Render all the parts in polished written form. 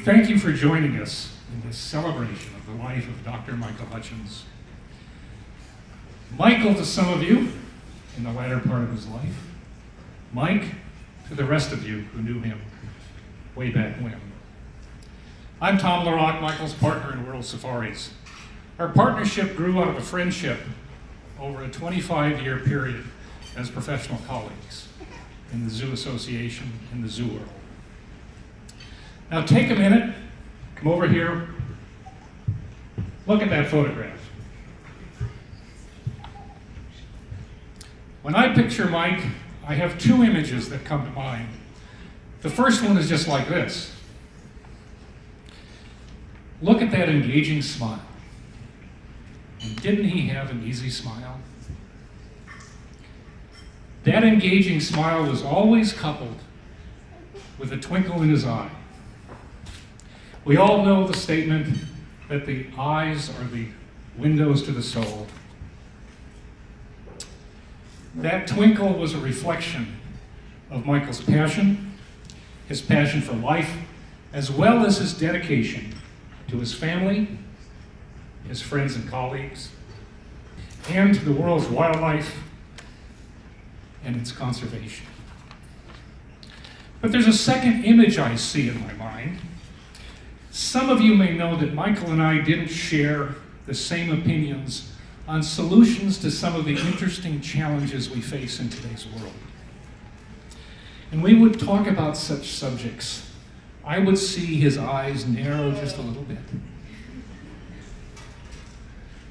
thank you for joining us in this celebration of the life of Dr. Michael Hutchins. Michael to some of you in the latter part of his life, Mike to the rest of you who knew him way back when. I'm Tom LaRock, Michael's partner in World Safaris. Our partnership grew out of a friendship over a 25-year period as professional colleagues in the Zoo Association in the zoo world. Now take a minute, come over here, look at that photograph. When I picture Mike, I have two images that come to mind. The first one is just like this. Look at that engaging smile. And didn't he have an easy smile? That engaging smile was always coupled with a twinkle in his eye. We all know the statement that the eyes are the windows to the soul. That twinkle was a reflection of Michael's passion, his passion for life, as well as his dedication to his family, his friends and colleagues, and to the world's wildlife and its conservation. But there's a second image I see in my mind. Some of you may know that Michael and I didn't share the same opinions on solutions to some of the interesting challenges we face in today's world. And we would talk about such subjects. I would see his eyes narrow just a little bit.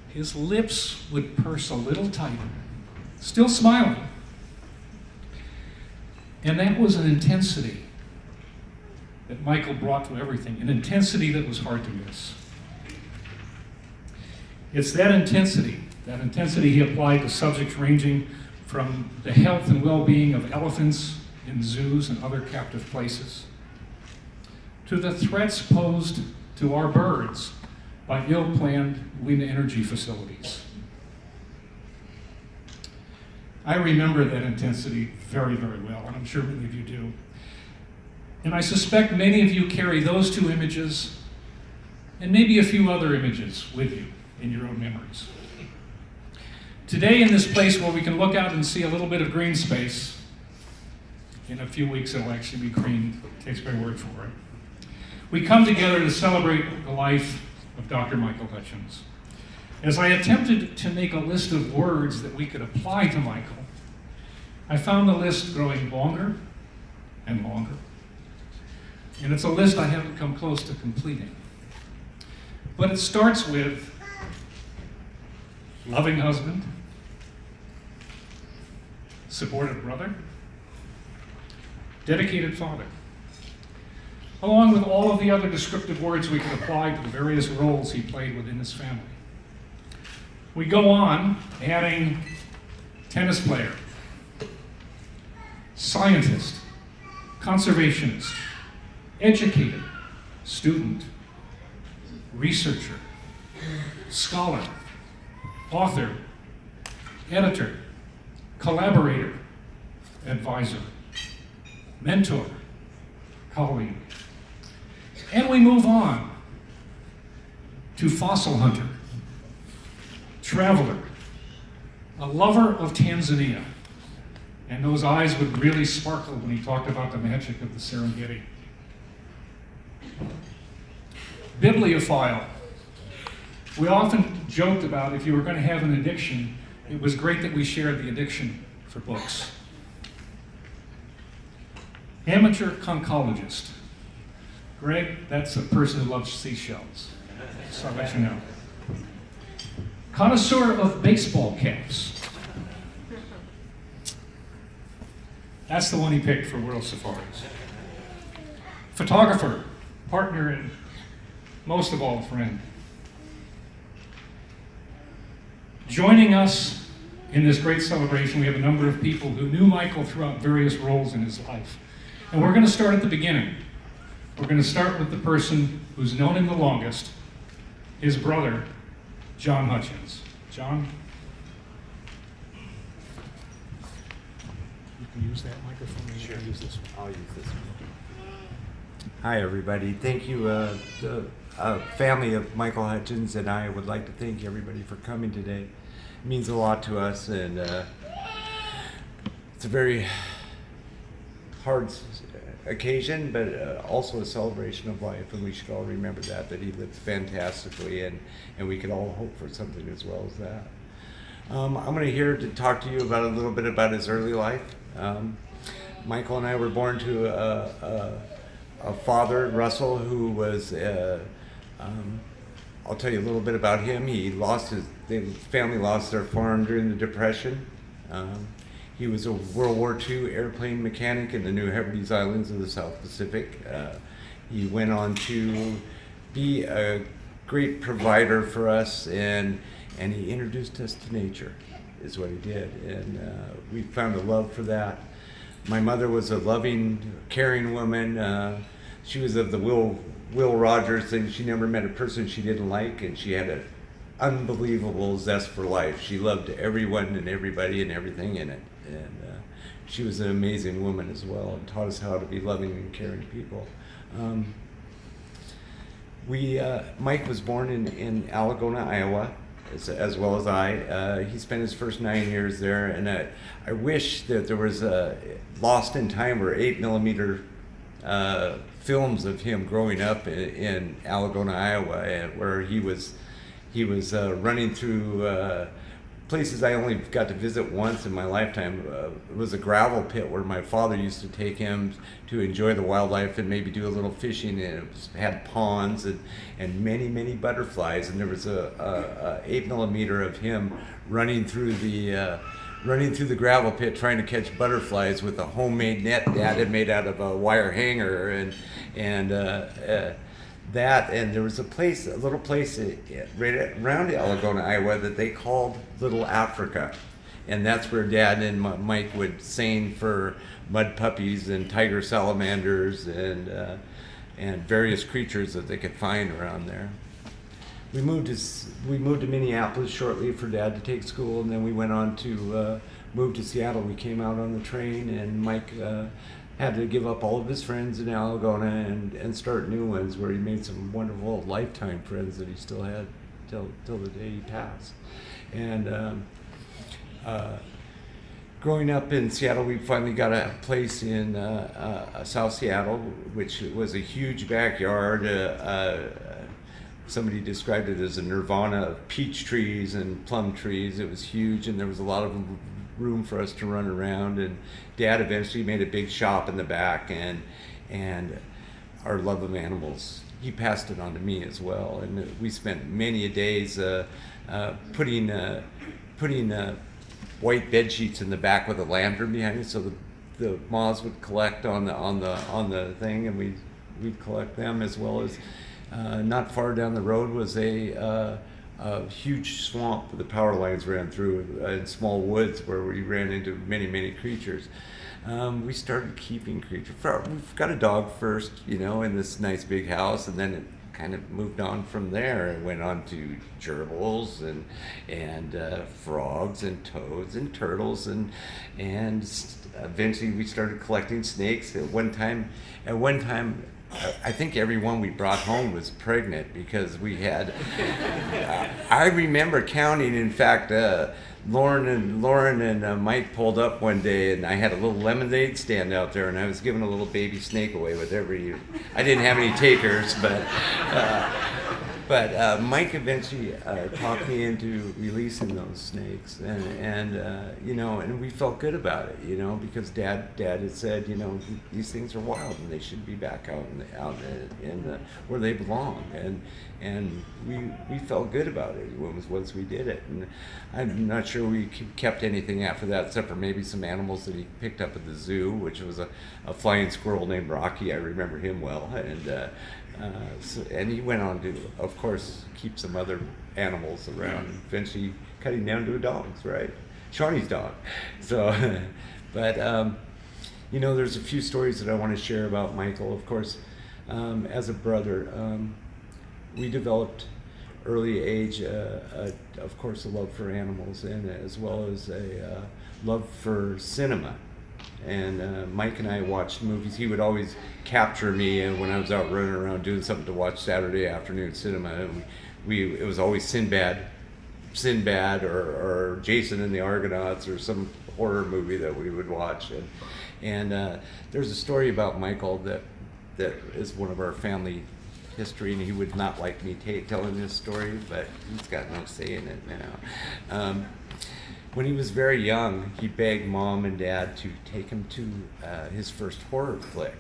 His lips would purse a little tighter, still smiling. And that was an intensity that Michael brought to everything, an intensity that was hard to miss. It's that intensity he applied to subjects ranging from the health and well-being of elephants in zoos and other captive places, to the threats posed to our birds by ill-planned wind energy facilities. I remember that intensity very, very well, and I'm sure many of you do. And I suspect many of you carry those two images and maybe a few other images with you in your own memories. Today, in this place where we can look out and see a little bit of green space, in a few weeks it'll actually be green, takes my word for it. We come together to celebrate the life of Dr. Michael Hutchins. As I attempted to make a list of words that we could apply to Michael, I found the list growing longer and longer. And it's a list I haven't come close to completing. But it starts with loving husband, supportive brother, dedicated father, along with all of the other descriptive words we could apply to the various roles he played within his family. We go on adding tennis player, scientist, conservationist, educator, student, researcher, scholar, author, editor, collaborator, advisor, mentor, colleague. And we move on to fossil hunter, traveler, a lover of Tanzania. And those eyes would really sparkle when he talked about the magic of the Serengeti. Bibliophile. We often joked about if you were going to have an addiction, it was great that we shared the addiction for books. Amateur conchologist. Greg, that's a person who loves seashells. So I'll let you know. Connoisseur of baseball caps. That's the one he picked for World Safaris. Photographer, partner, and most of all, a friend. Joining us in this great celebration, we have a number of people who knew Michael throughout various roles in his life. And we're going to start at the beginning. We're going to start with the person who's known him the longest, his brother, John Hutchins. John? You can use that microphone, or you can use this one. I'll use this one. Hi, everybody. Thank you. The family of Michael Hutchins and I would like to thank everybody for coming today. It means a lot to us, and it's a very hard occasion, but also a celebration of life, and we should all remember that he lived fantastically, and we can all hope for something as well as that. I'm going to here to talk to you about a little bit about his early life. Michael and I were born to a father, Russell, who was, I'll tell you a little bit about him. The family lost their farm during the Depression. He was a World War II airplane mechanic in the New Hebrides Islands of the South Pacific. He went on to be a great provider for us, and he introduced us to nature, is what he did. And we found a love for that. My mother was a loving, caring woman. She was of the Will Rogers thing. She never met a person she didn't like, and she had an unbelievable zest for life. She loved everyone and everybody and everything in it. And she was an amazing woman as well, and taught us how to be loving and caring people. Mike was born in Algona, Iowa, as well as I. He spent his first 9 years there, and I wish that there was lost in time or 8mm films of him growing up in Algona, Iowa, where he was running through places I only got to visit once in my lifetime. It was a gravel pit where my father used to take him to enjoy the wildlife and maybe do a little fishing, and it had ponds and many butterflies, and there was a 8mm of him running through the gravel pit trying to catch butterflies with a homemade net Dad had made out of a wire hanger, and there was a little place right around Algona, Iowa, that they called Little Africa, and that's where Dad and Mike would seine for mud puppies and tiger salamanders and various creatures that they could find around there. We moved to Minneapolis shortly for Dad to take school, and then we went on to move to Seattle. We came out on the train, and Mike had to give up all of his friends in Algona and start new ones, where he made some wonderful lifetime friends that he still had till the day he passed. And growing up in Seattle, we finally got a place in South Seattle, which was a huge backyard. Somebody described it as a nirvana of peach trees and plum trees. It was huge, and there was a lot of room for us to run around. And Dad eventually made a big shop in the back, and our love of animals, he passed it on to me as well. And we spent many a days putting white bed sheets in the back with a lantern behind it, so the moths would collect on the thing, and we'd collect them, as well as not far down the road was a huge swamp the power lines ran through, in small woods where we ran into many creatures. We started keeping creatures. We've got a dog first, in this nice big house, and then it kind of moved on from there. It went on to gerbils and frogs and toads and turtles, and eventually we started collecting snakes. At one time, I think everyone we brought home was pregnant, because we had. I remember counting. In fact, Lauren and Mike pulled up one day, and I had a little lemonade stand out there, and I was giving a little baby snake away with every. I didn't have any takers, but Mike eventually talked me into releasing those snakes, and we felt good about it, because Dad had said, these things are wild and they should be back out in where they belong, and we felt good about it once we did it. And I'm not sure we kept anything after that, except for maybe some animals that he picked up at the zoo, which was a flying squirrel named Rocky. I remember him well, and he went on to, of course, keep some other animals around, eventually cutting down to dogs, right? Shawnee's dog. So, but, there's a few stories that I want to share about Michael. Of course, as a brother, we developed early age, of course, a love for animals, and as well as a love for cinema. And Mike and I watched movies. He would always capture me, and when I was out running around doing something to watch Saturday afternoon cinema, it was always Sinbad or Jason and the Argonauts or some horror movie that we would watch. And there's a story about Michael that is one of our family history, and he would not like me telling this story, but he's got no say in it now. When he was very young, he begged Mom and Dad to take him to his first horror flick,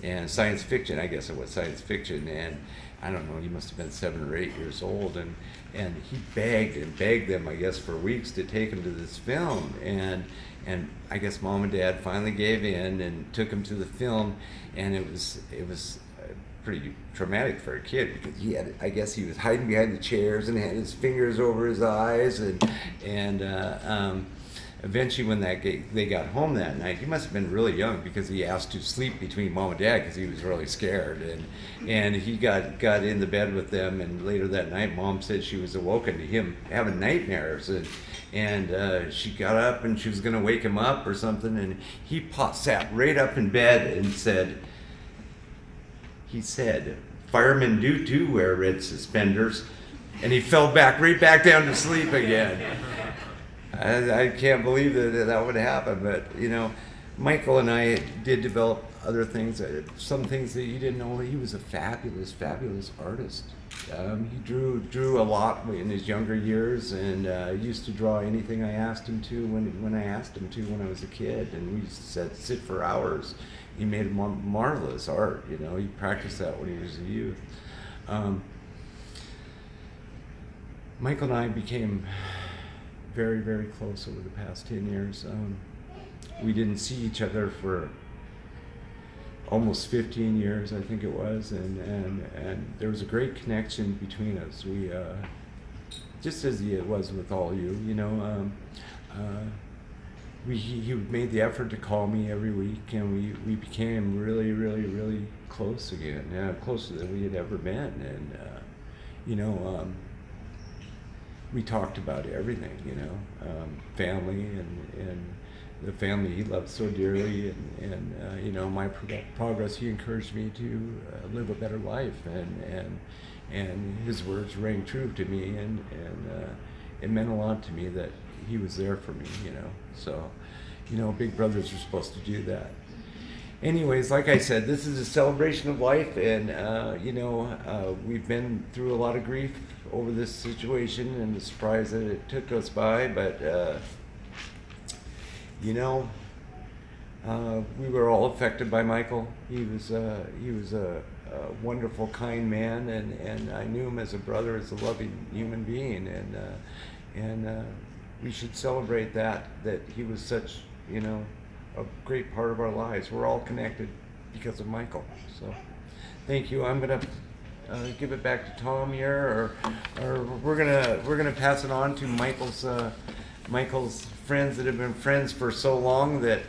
and science fiction, I guess it was science fiction, and I don't know, he must have been 7 or 8 years old, and he begged and begged them, I guess, for weeks to take him to this film, and I guess Mom and Dad finally gave in and took him to the film, and it was pretty traumatic for a kid, because I guess he was hiding behind the chairs and had his fingers over his eyes, and eventually when they got home that night, he must have been really young, because he asked to sleep between Mom and Dad because he was really scared, and he got into bed with them, and later that night Mom said she was awoken to him having nightmares, and she got up and she was going to wake him up or something, and he sat right up in bed and said, "Firemen do too wear red suspenders," and he fell right back down to sleep again. I can't believe that would happen, but Michael and I did develop other things, some things that you didn't know. He was a fabulous artist. He drew a lot in his younger years, and used to draw anything I asked him to when I asked him to when I was a kid, and we used to sit for hours. He made marvelous art. He practiced that when he was a youth. Michael and I became very, very close over the past 10 years. We didn't see each other for almost 15 years, I think it was, and there was a great connection between us. We, just as it was with all you, he made the effort to call me every week, and we became really, really, really close again, closer than we had ever been, and we talked about everything, family and the family he loved so dearly, and my progress. He encouraged me to live a better life, and his words rang true to me, and it meant a lot to me that he was there for me, So, big brothers are supposed to do that. Anyways, like I said, this is a celebration of life, and we've been through a lot of grief over this situation and the surprise that it took us by, but we were all affected by Michael. He was a wonderful, kind man, and I knew him as a brother, as a loving human being, and we should celebrate that he was such, a great part of our lives. We're all connected because of Michael. So, thank you. I'm gonna give it back to Tom here, or we're gonna pass it on to Michael's friends that have been friends for so long that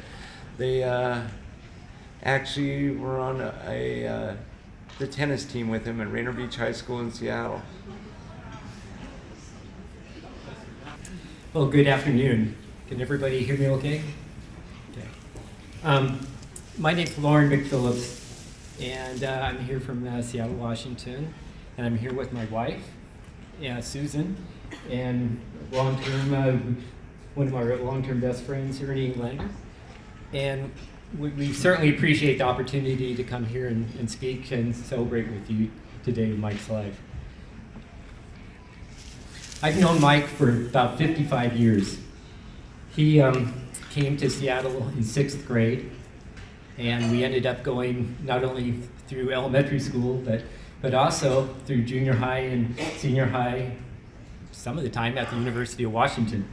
they actually were on the tennis team with him at Rainier Beach High School in Seattle. Well, good afternoon. Can everybody hear me okay? Okay. My name's Lauren McPhillips, and I'm here from Seattle, Washington, and I'm here with my wife, Susan, and one of our long-term best friends, Ernie Englander. And we certainly appreciate the opportunity to come here and speak and celebrate with you today in Mike's life. I've known Mike for about 55 years. He came to Seattle in 6th grade, and we ended up going not only through elementary school, but also through junior high and senior high, some of the time at the University of Washington.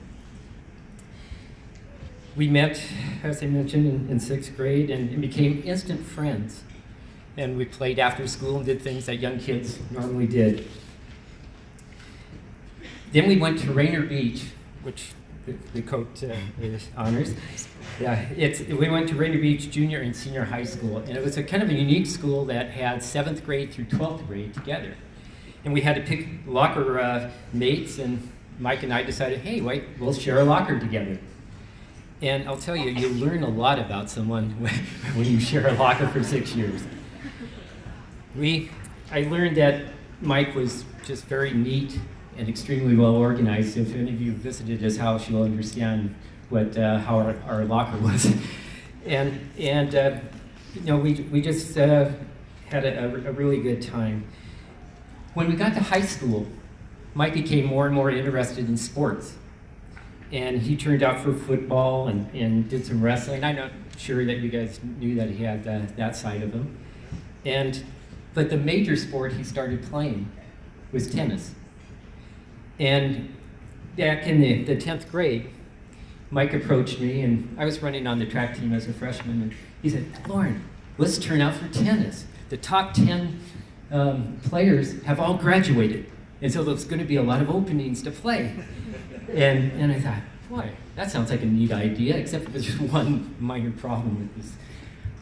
We met, as I mentioned, in 6th grade and became instant friends. And we played after school and did things that young kids normally did. Then we went to Rainier Beach, which the coat honors. Yeah, we went to Rainier Beach Junior and Senior High School, and it was a kind of a unique school that had 7th grade through 12th grade together. And we had to pick locker mates, and Mike and I decided, hey, we'll share a locker together. And I'll tell you, you learn a lot about someone when you share a locker for 6 years. I learned that Mike was just very neat and extremely well organized. If any of you visited his house, you'll understand how our locker was. And we just had a really good time. When we got to high school, Mike became more and more interested in sports. And he turned out for football and did some wrestling. I'm not sure that you guys knew that he had that side of him. But the major sport he started playing was tennis. And back in the 10th grade, Mike approached me, and I was running on the track team as a freshman, and he said, "Lauren, let's turn out for tennis. The top 10 players have all graduated, and so there's going to be a lot of openings to play." And I thought, boy, that sounds like a neat idea, except there's just one minor problem with this.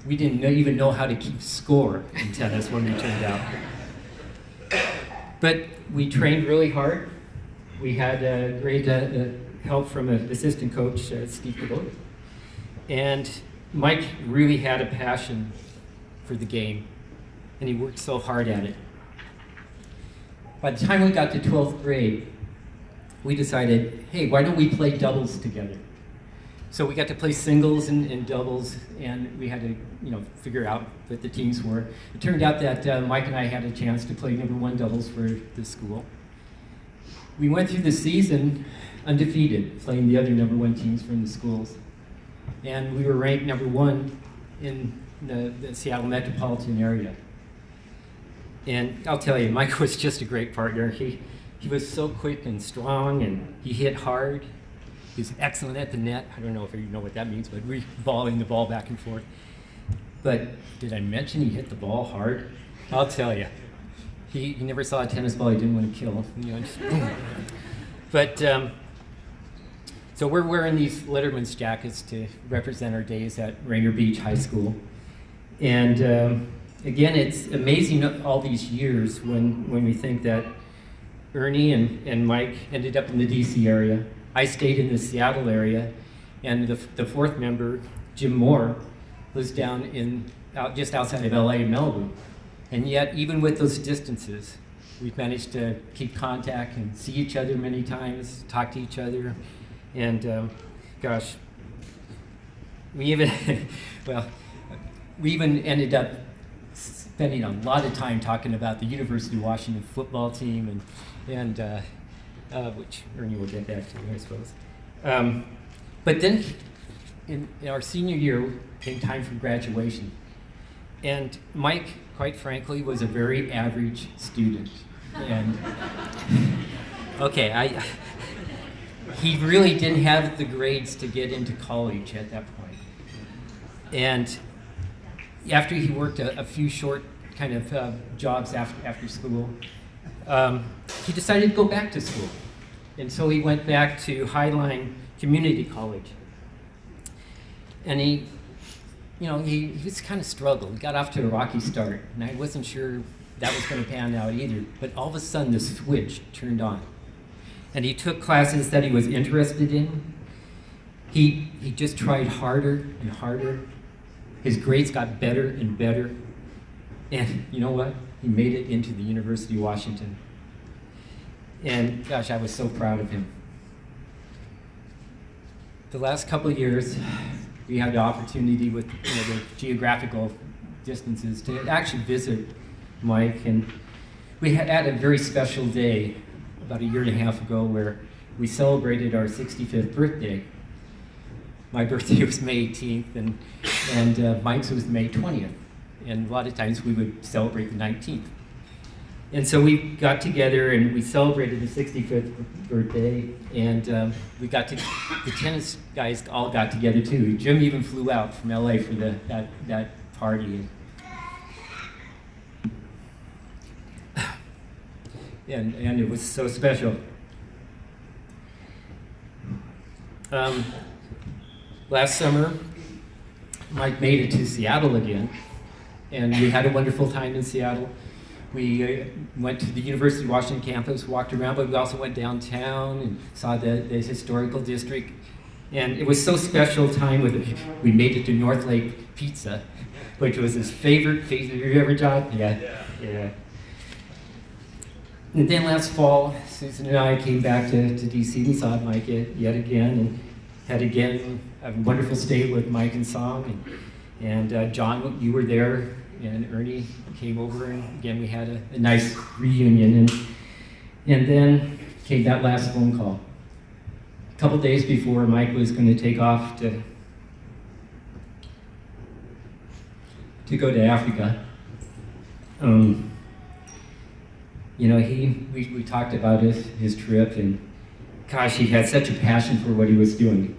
We didn't even know how to keep score in tennis when we turned out. But we trained really hard. We had great help from an assistant coach, Steve Cabot. And Mike really had a passion for the game, and he worked so hard at it. By the time we got to 12th grade, we decided, hey, why don't we play doubles together? So we got to play singles and doubles, and we had to, figure out what the teams were. It turned out that Mike and I had a chance to play number 1 doubles for the school. We went through the season undefeated, playing the other number 1 teams from the schools. And we were ranked number 1 in the Seattle metropolitan area. And I'll tell you, Mike was just a great partner. He was so quick and strong, and he hit hard. He was excellent at the net. I don't know if you know what that means, but volleying the ball back and forth. But did I mention he hit the ball hard? I'll tell you. He never saw a tennis ball he didn't want to kill. But so we're wearing these Letterman's jackets to represent our days at Rainier Beach High School. And again, it's amazing all these years when we think that Ernie and Mike ended up in the DC area. I stayed in the Seattle area, and the fourth member, Jim Moore, was down just outside of LA in Malibu. And yet, even with those distances, we've managed to keep contact and see each other many times, talk to each other, and gosh, we even ended up spending a lot of time talking about the University of Washington football team, and which Ernie will get back to, I suppose. But then, in our senior year, came time for graduation. And Mike, quite frankly, was a very average student. And he really didn't have the grades to get into college at that point. And after he worked a few short kind of jobs after school, he decided to go back to school. And so he went back to Highline Community College. And he was kind of struggled. He got off to a rocky start, and I wasn't sure that was going to pan out either. But all of a sudden, the switch turned on. And he took classes that he was interested in. He just tried harder and harder. His grades got better and better. And you know what? He made it into the University of Washington. And gosh, I was so proud of him. The last couple of years, we had the opportunity with the geographical distances to actually visit Mike, and we had a very special day about a year and a half ago where we celebrated our 65th birthday. My birthday was May 18th, and Mike's was May 20th, and a lot of times we would celebrate the 19th. And so we got together and we celebrated the 65th birthday, and the tennis guys all got together too. Jim even flew out from LA for that party. And it was so special. Last summer, Mike made it to Seattle again, and we had a wonderful time in Seattle. We went to the University of Washington campus, walked around, but we also went downtown and saw the historical district. And it was so special time with we made it to North Lake Pizza, which was his favorite. Have you ever, John? Yeah. And then last fall, Susan and I came back to DC and saw Mike yet again, and had again a wonderful stay with Mike and Song. And John, you were there, and Ernie came over, and again we had a nice reunion. And then came that last phone call. A couple days before Mike was going to take off to go to Africa. We talked about his trip, and gosh, he had such a passion for what he was doing.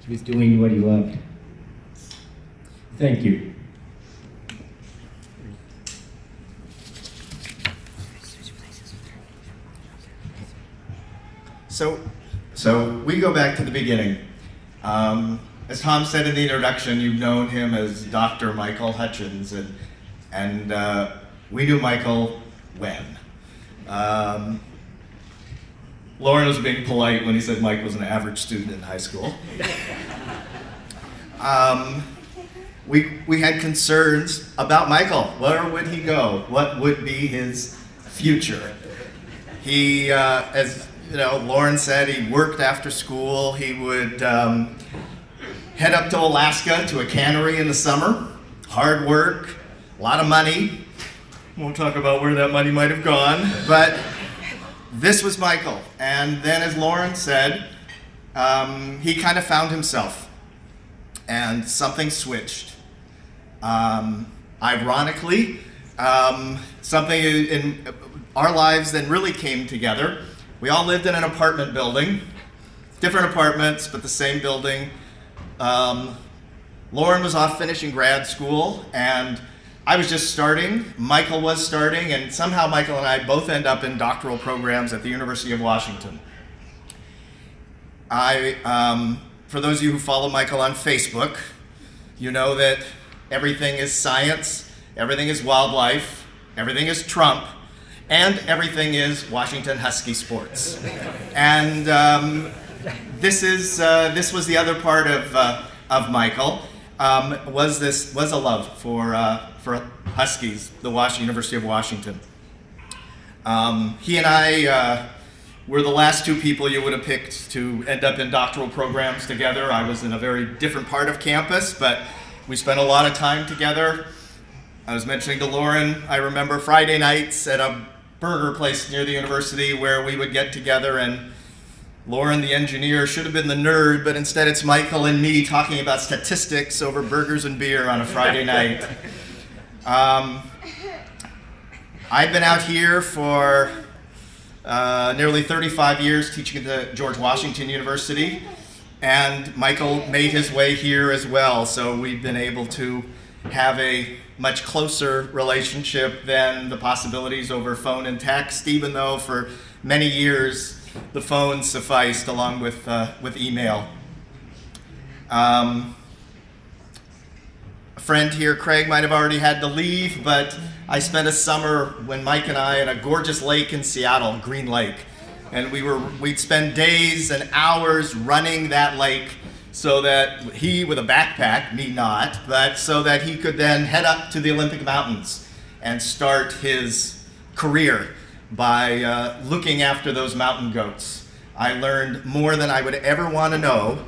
He was doing what he loved. Thank you. So we go back to the beginning. As Tom said in the introduction, you've known him as Dr. Michael Hutchins, and we knew Michael when. Lauren was being polite when he said Mike was an average student in high school. We had concerns about Michael. Where would he go? What would be his future? He, as you know, Lauren said, he worked after school. He would head up to Alaska to a cannery in the summer. Hard work, a lot of money. Won't talk about where that money might have gone, but this was Michael. And then, as Lauren said, he kind of found himself, and something switched. Ironically, something in our lives then really came together. We all lived in an apartment building, different apartments, but the same building. Lauren was off finishing grad school, and I was just starting. Michael was starting, and somehow Michael and I both end up in doctoral programs at the University of Washington. For those of you who follow Michael on Facebook, you know that everything is science, everything is wildlife, everything is Trump, and everything is Washington Husky sports. And this was the other part of Michael, was a love for Huskies, the University of Washington. He and I were the last two people you would have picked to end up in doctoral programs together. I was in a very different part of campus, but we spent a lot of time together. I was mentioning to Lauren, I remember Friday nights at a burger place near the university where we would get together, and Lauren, the engineer, should have been the nerd, but instead it's Michael and me talking about statistics over burgers and beer on a Friday night. I've been out here for nearly 35 years teaching at the George Washington University, and Michael made his way here as well, so we've been able to have a much closer relationship than the possibilities over phone and text, even though for many years the phone sufficed along with email. A friend here, Craig, might have already had to leave, but I spent a summer when Mike and I at a gorgeous lake in Seattle, Green Lake, and we'd spend days and hours running that lake so that he, with a backpack, me not, but so that he could then head up to the Olympic Mountains and start his career by looking after those mountain goats. I learned more than I would ever want to know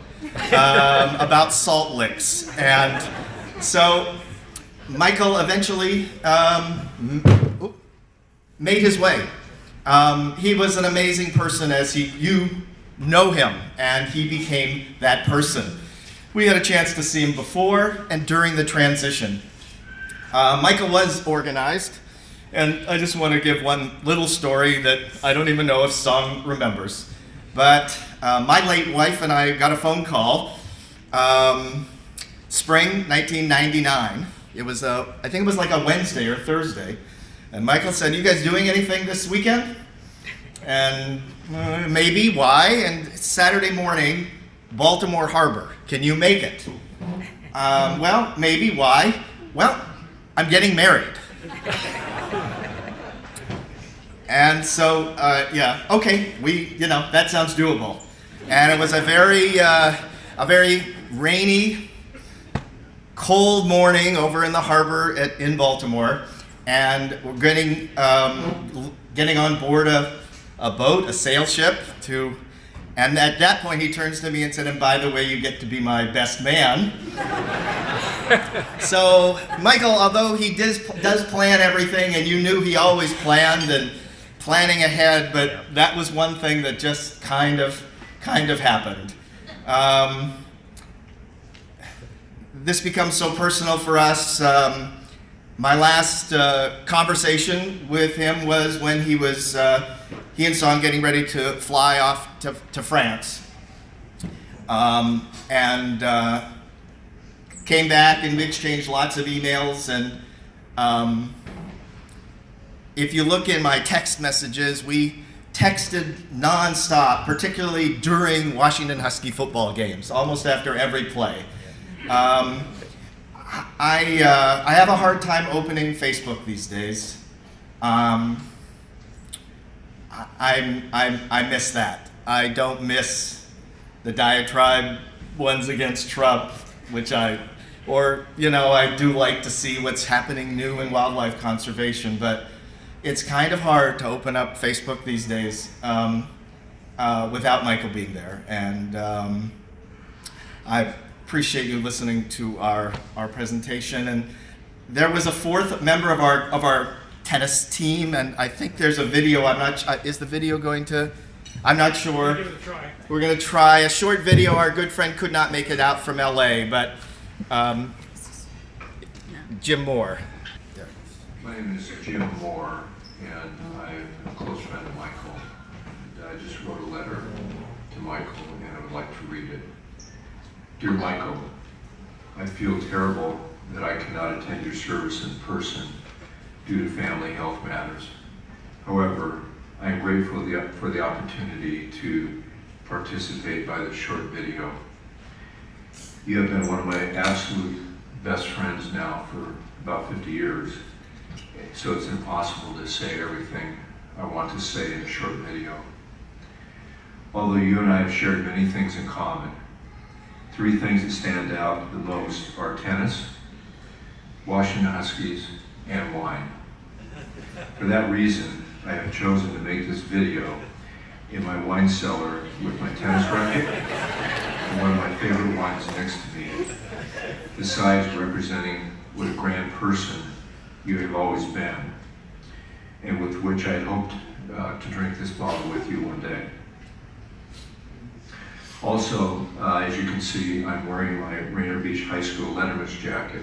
about salt licks. And so Michael eventually made his way. He was an amazing person, as you know him, and he became that person. We had a chance to see him before and during the transition. Michael was organized, and I just want to give one little story that I don't even know if Song remembers. But my late wife and I got a phone call, spring 1999. It was I think it was like a Wednesday or Thursday. And Michael said, "You guys doing anything this weekend?" And maybe, why? And Saturday morning, Baltimore Harbor. Can you make it? Well, maybe, why? Well, I'm getting married. And so, yeah, okay, that sounds doable. And it was a very rainy, cold morning over in the harbor in Baltimore, and we're getting on board a boat, a sail ship, and at that point he turns to me and said, "And by the way, you get to be my best man." So Michael, although he does plan everything, and you knew he always planned and planning ahead, but that was one thing that just kind of happened. This becomes so personal for us. My last conversation with him was when he and Son getting ready to fly off to France. And came back and we exchanged lots of emails. And if you look in my text messages, we texted nonstop, particularly during Washington Husky football games, almost after every play. I have a hard time opening Facebook these days. I miss that. I don't miss the diatribe ones against Trump, I do like to see what's happening new in wildlife conservation, but it's kind of hard to open up Facebook these days without Michael being there. And I appreciate you listening to our presentation. And there was a fourth member of our tennis team, and I think there's a video. Is the video going to? I'm not sure. We're going to try a short video. Our good friend could not make it out from LA, but Jim Moore. My name is Jim Moore, and I'm a close friend of Michael. And I just wrote a letter to Michael, and I would like to read it. Dear Michael, I feel terrible that I cannot attend your service in person due to family health matters. However, I am grateful for the opportunity to participate by this short video. You have been one of my absolute best friends now for about 50 years, so it's impossible to say everything I want to say in a short video. Although you and I have shared many things in common, 3 things that stand out the most are tennis, Washington Huskies, and wine. For that reason, I have chosen to make this video in my wine cellar with my tennis racket and one of my favorite wines next to me, besides representing what a grand person you have always been, and with which I hoped to drink this bottle with you one day. Also, as you can see, I'm wearing my Rainier Beach High School Letterman's jacket,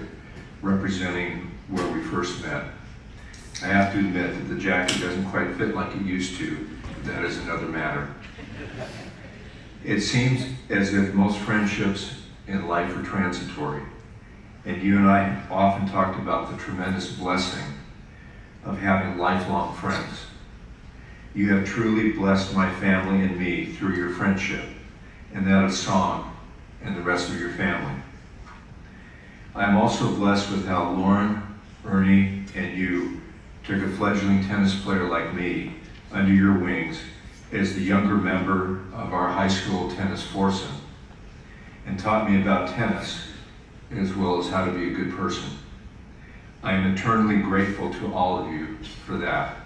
representing where we first met. I have to admit that the jacket doesn't quite fit like it used to, but that is another matter. It seems as if most friendships in life are transitory, and you and I often talked about the tremendous blessing of having lifelong friends. You have truly blessed my family and me through your friendship, and that of Song and the rest of your family. I am also blessed with how Lauren, Ernie, and you took a fledgling tennis player like me under your wings as the younger member of our high school tennis foursome and taught me about tennis as well as how to be a good person. I am eternally grateful to all of you for that.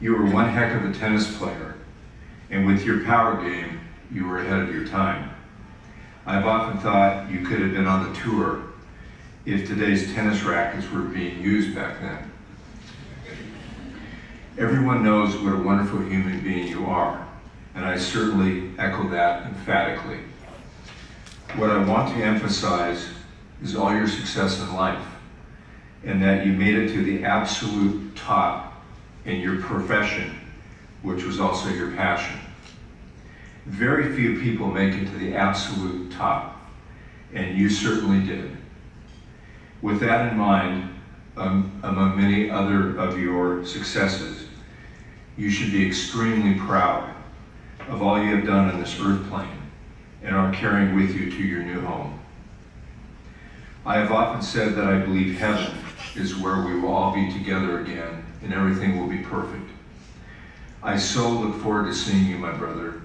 You were one heck of a tennis player, and with your power game, you were ahead of your time. I've often thought you could have been on the tour if today's tennis rackets were being used back then. Everyone knows what a wonderful human being you are, and I certainly echo that emphatically. What I want to emphasize is all your success in life, and that you made it to the absolute top in your profession, which was also your passion. Very few people make it to the absolute top, and you certainly did. With that in mind, among many other of your successes, you should be extremely proud of all you have done on this earth plane and are carrying with you to your new home. I have often said that I believe heaven is where we will all be together again and everything will be perfect. I so look forward to seeing you, my brother.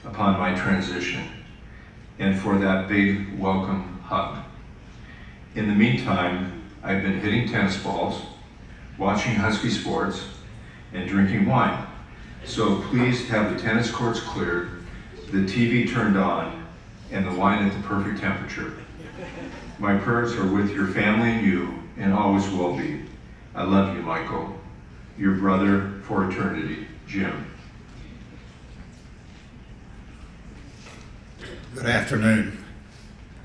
upon my transition and for that big welcome hug. In the meantime, I've been hitting tennis balls, watching Husky sports, and drinking wine. So please have the tennis courts cleared, the TV turned on, and the wine at the perfect temperature. My prayers are with your family and you, and always will be. I love you, Michael. Your brother for eternity, Jim. Good afternoon.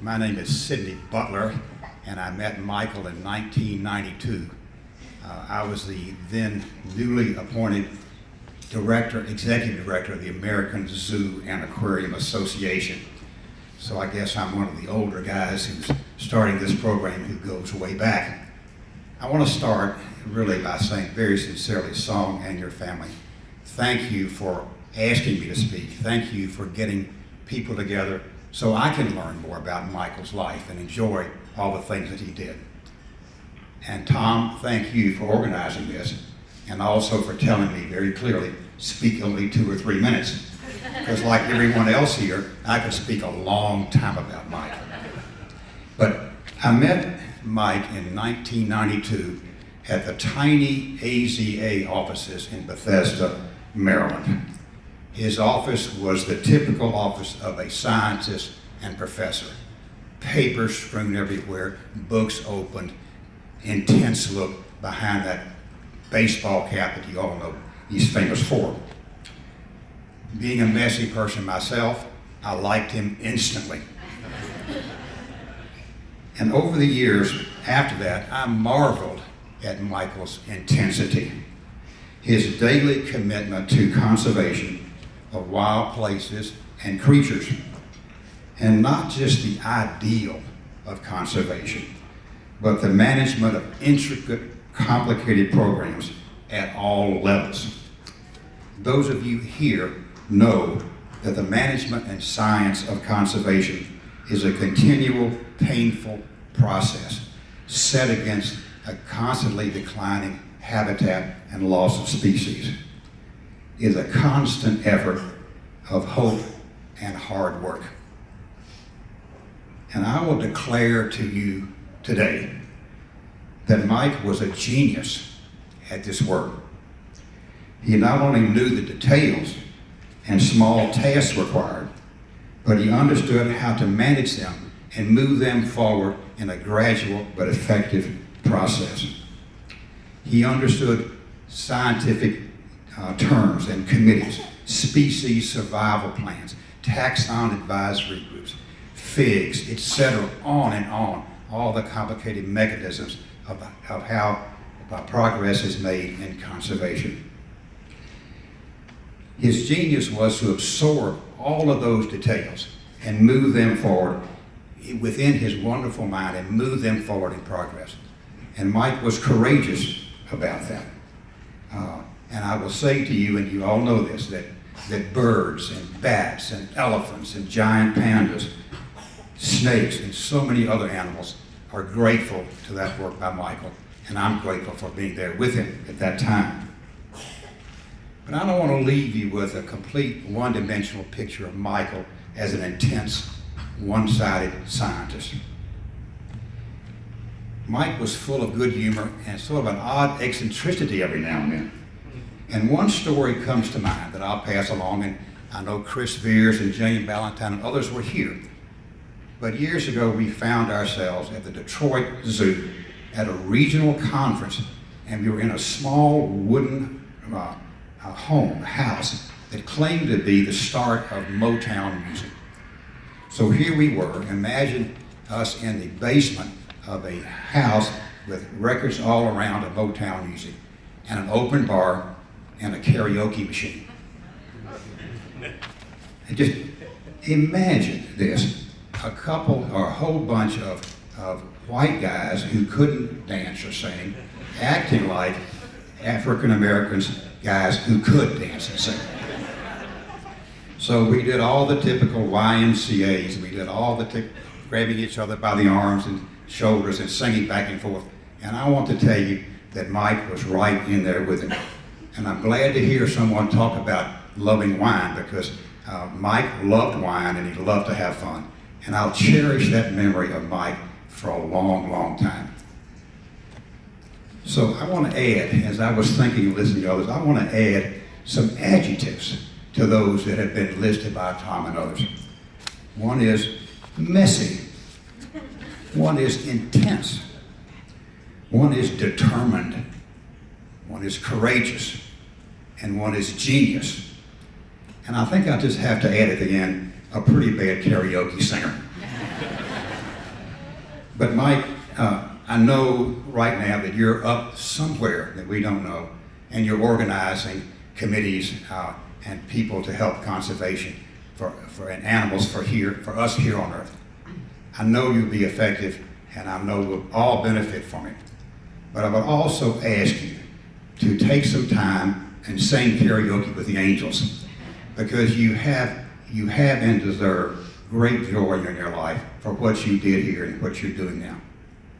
My name is Sidney Butler, and I met Michael in 1992. I was the then newly appointed executive director of the American Zoo and Aquarium Association. So I guess I'm one of the older guys who's starting this program who goes way back. I want to start really by saying very sincerely, Song and your family, thank you for asking me to speak. Thank you for getting people together so I can learn more about Michael's life and enjoy all the things that he did. And Tom, thank you for organizing this and also for telling me very clearly, speak only 2 or 3 minutes. Because like everyone else here, I could speak a long time about Mike. But I met Mike in 1992 at the tiny AZA offices in Bethesda, Maryland. His office was the typical office of a scientist and professor. Papers strewn everywhere, books opened, intense look behind that baseball cap that you all know he's famous for. Being a messy person myself, I liked him instantly. And over the years after that, I marveled at Michael's intensity, his daily commitment to conservation of wild places and creatures, and not just the ideal of conservation, but the management of intricate, complicated programs at all levels. Those of you here know that the management and science of conservation is a continual, painful process set against a constantly declining habitat and loss of species. It is a constant effort of hope and hard work. And I will declare to you today that Mike was a genius at this work. He not only knew the details and small tasks required, but he understood how to manage them and move them forward in a gradual but effective process. He understood scientific terms and committees, species survival plans, taxon advisory groups, FIGs, etc., on and on, all the complicated mechanisms of how progress is made in conservation. His genius was to absorb all of those details and move them forward within his wonderful mind and move them forward in progress. And Mike was courageous about that. And I will say to you, and you all know this, that birds and bats and elephants and giant pandas, snakes and so many other animals are grateful to that work by Michael, and I'm grateful for being there with him at that time. But I don't want to leave you with a complete one-dimensional picture of Michael as an intense, one-sided scientist. Mike was full of good humor and sort of an odd eccentricity every now and then. And one story comes to mind that I'll pass along, and I know Chris Veers and Jane Ballantyne and others were here. But years ago, we found ourselves at the Detroit Zoo at a regional conference, and we were in a small wooden house that claimed to be the start of Motown music. So here we were, imagine us in the basement of a house with records all around of Motown music and an open bar and a karaoke machine. And just imagine this, a couple or a whole bunch of white guys who couldn't dance or sing, acting like African Americans, guys who could dance and sing. So we did all the typical YMCAs, we did all the grabbing each other by the arms and shoulders and singing back and forth. And I want to tell you that Mike was right in there with him. And I'm glad to hear someone talk about loving wine, because Mike loved wine and he loved to have fun. And I'll cherish that memory of Mike for a long, long time. So I want to add, as I was thinking and listening to others, I want to add some adjectives to those that have been listed by Tom and others. One is messy. One is intense. One is determined. One is courageous. And one is genius. And I think I just have to add at the end, a pretty bad karaoke singer. But Mike, I know right now that you're up somewhere that we don't know, and you're organizing committees and people to help conservation and animals for us here on Earth. I know you'll be effective, and I know we'll all benefit from it. But I would also ask you to take some time and sing karaoke with the angels, because you have and deserve great joy in your life for what you did here and what you're doing now.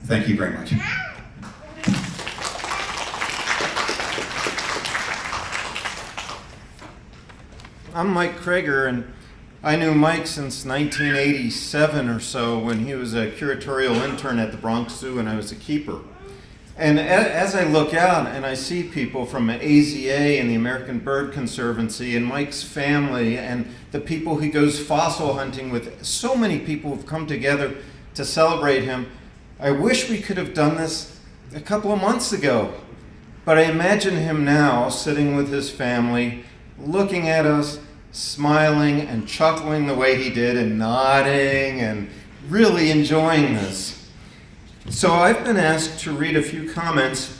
Thank you very much. I'm Mike Krager, and I knew Mike since 1987 or so when he was a curatorial intern at the Bronx Zoo and I was a keeper. And as I look out and I see people from AZA and the American Bird Conservancy and Mike's family and the people he goes fossil hunting with, so many people have come together to celebrate him. I wish we could have done this a couple of months ago, but I imagine him now sitting with his family, looking at us, smiling and chuckling the way he did and nodding and really enjoying this. So I've been asked to read a few comments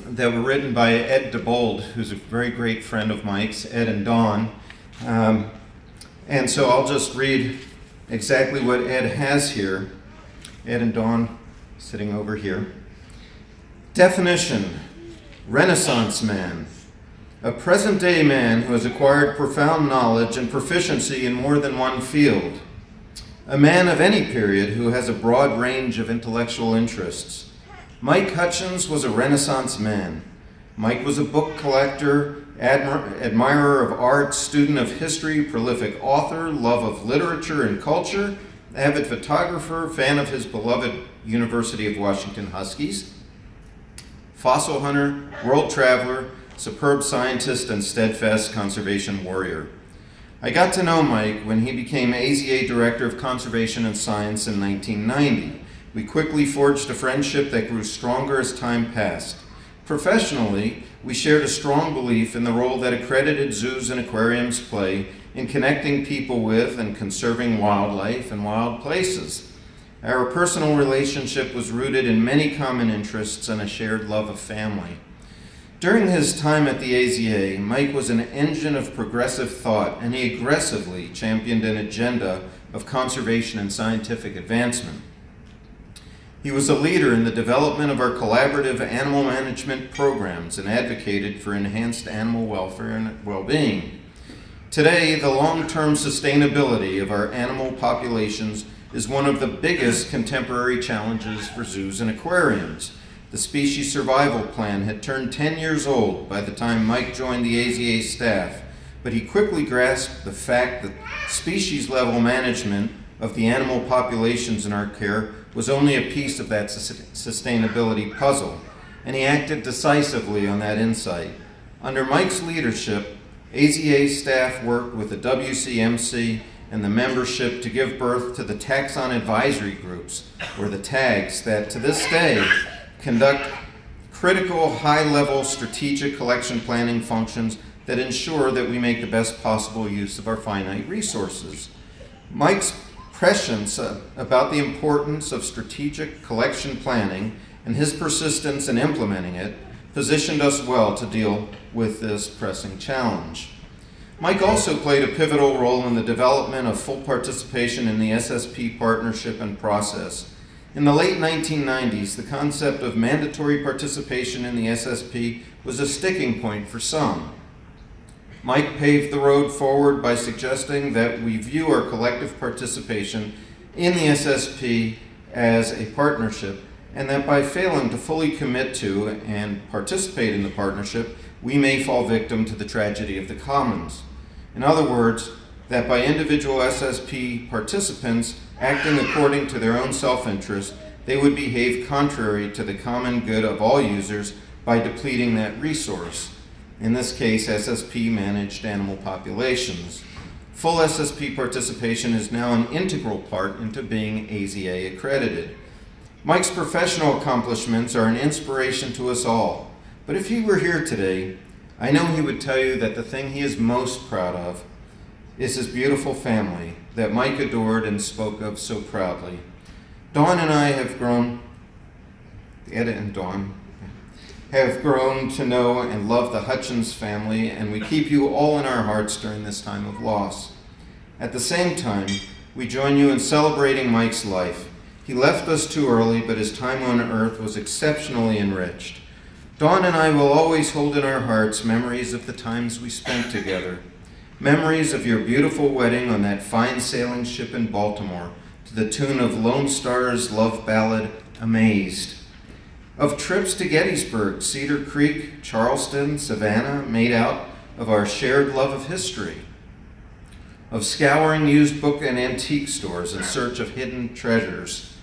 that were written by Ed DeBold, who's a very great friend of Mike's, Ed and Dawn. And so I'll just read exactly what Ed has here. Ed and Dawn sitting over here. Definition: Renaissance man. A present-day man who has acquired profound knowledge and proficiency in more than one field. A man of any period who has a broad range of intellectual interests. Mike Hutchins was a Renaissance man. Mike was a book collector, admirer of art, student of history, prolific author, love of literature and culture, avid photographer, fan of his beloved University of Washington Huskies, fossil hunter, world traveler, superb scientist, and steadfast conservation warrior. I got to know Mike when he became AZA Director of Conservation and Science in 1990. We quickly forged a friendship that grew stronger as time passed. Professionally, we shared a strong belief in the role that accredited zoos and aquariums play in connecting people with and conserving wildlife and wild places. Our personal relationship was rooted in many common interests and a shared love of family. During his time at the AZA, Mike was an engine of progressive thought, and he aggressively championed an agenda of conservation and scientific advancement. He was a leader in the development of our collaborative animal management programs and advocated for enhanced animal welfare and well-being. Today, the long-term sustainability of our animal populations is one of the biggest contemporary challenges for zoos and aquariums. The species survival plan had turned 10 years old by the time Mike joined the AZA staff, but he quickly grasped the fact that species-level management of the animal populations in our care was only a piece of that sustainability puzzle, and he acted decisively on that insight. Under Mike's leadership, AZA staff worked with the WCMC and the membership to give birth to the taxon advisory groups, or the TAGs, that to this day conduct critical, high-level strategic collection planning functions that ensure that we make the best possible use of our finite resources. Mike's prescience about the importance of strategic collection planning and his persistence in implementing it positioned us well to deal with this pressing challenge. Mike also played a pivotal role in the development of full participation in the SSP partnership and process. In the late 1990s, the concept of mandatory participation in the SSP was a sticking point for some. Mike paved the road forward by suggesting that we view our collective participation in the SSP as a partnership, and that by failing to fully commit to and participate in the partnership, we may fall victim to the tragedy of the commons. In other words, that by individual SSP participants acting according to their own self-interest, they would behave contrary to the common good of all users by depleting that resource. In this case, SSP managed animal populations. Full SSP participation is now an integral part into being AZA accredited. Mike's professional accomplishments are an inspiration to us all, but if he were here today, I know he would tell you that the thing he is most proud of is his beautiful family that Mike adored and spoke of so proudly. Dawn and I have grown, Etta and Dawn, have grown to know and love the Hutchins family, and we keep you all in our hearts during this time of loss. At the same time, we join you in celebrating Mike's life. He left us too early, but his time on earth was exceptionally enriched. Dawn and I will always hold in our hearts memories of the times we spent together. Memories of your beautiful wedding on that fine sailing ship in Baltimore to the tune of Lone Star's love ballad, Amazed. Of trips to Gettysburg, Cedar Creek, Charleston, Savannah, made out of our shared love of history. Of scouring used book and antique stores in search of hidden treasures.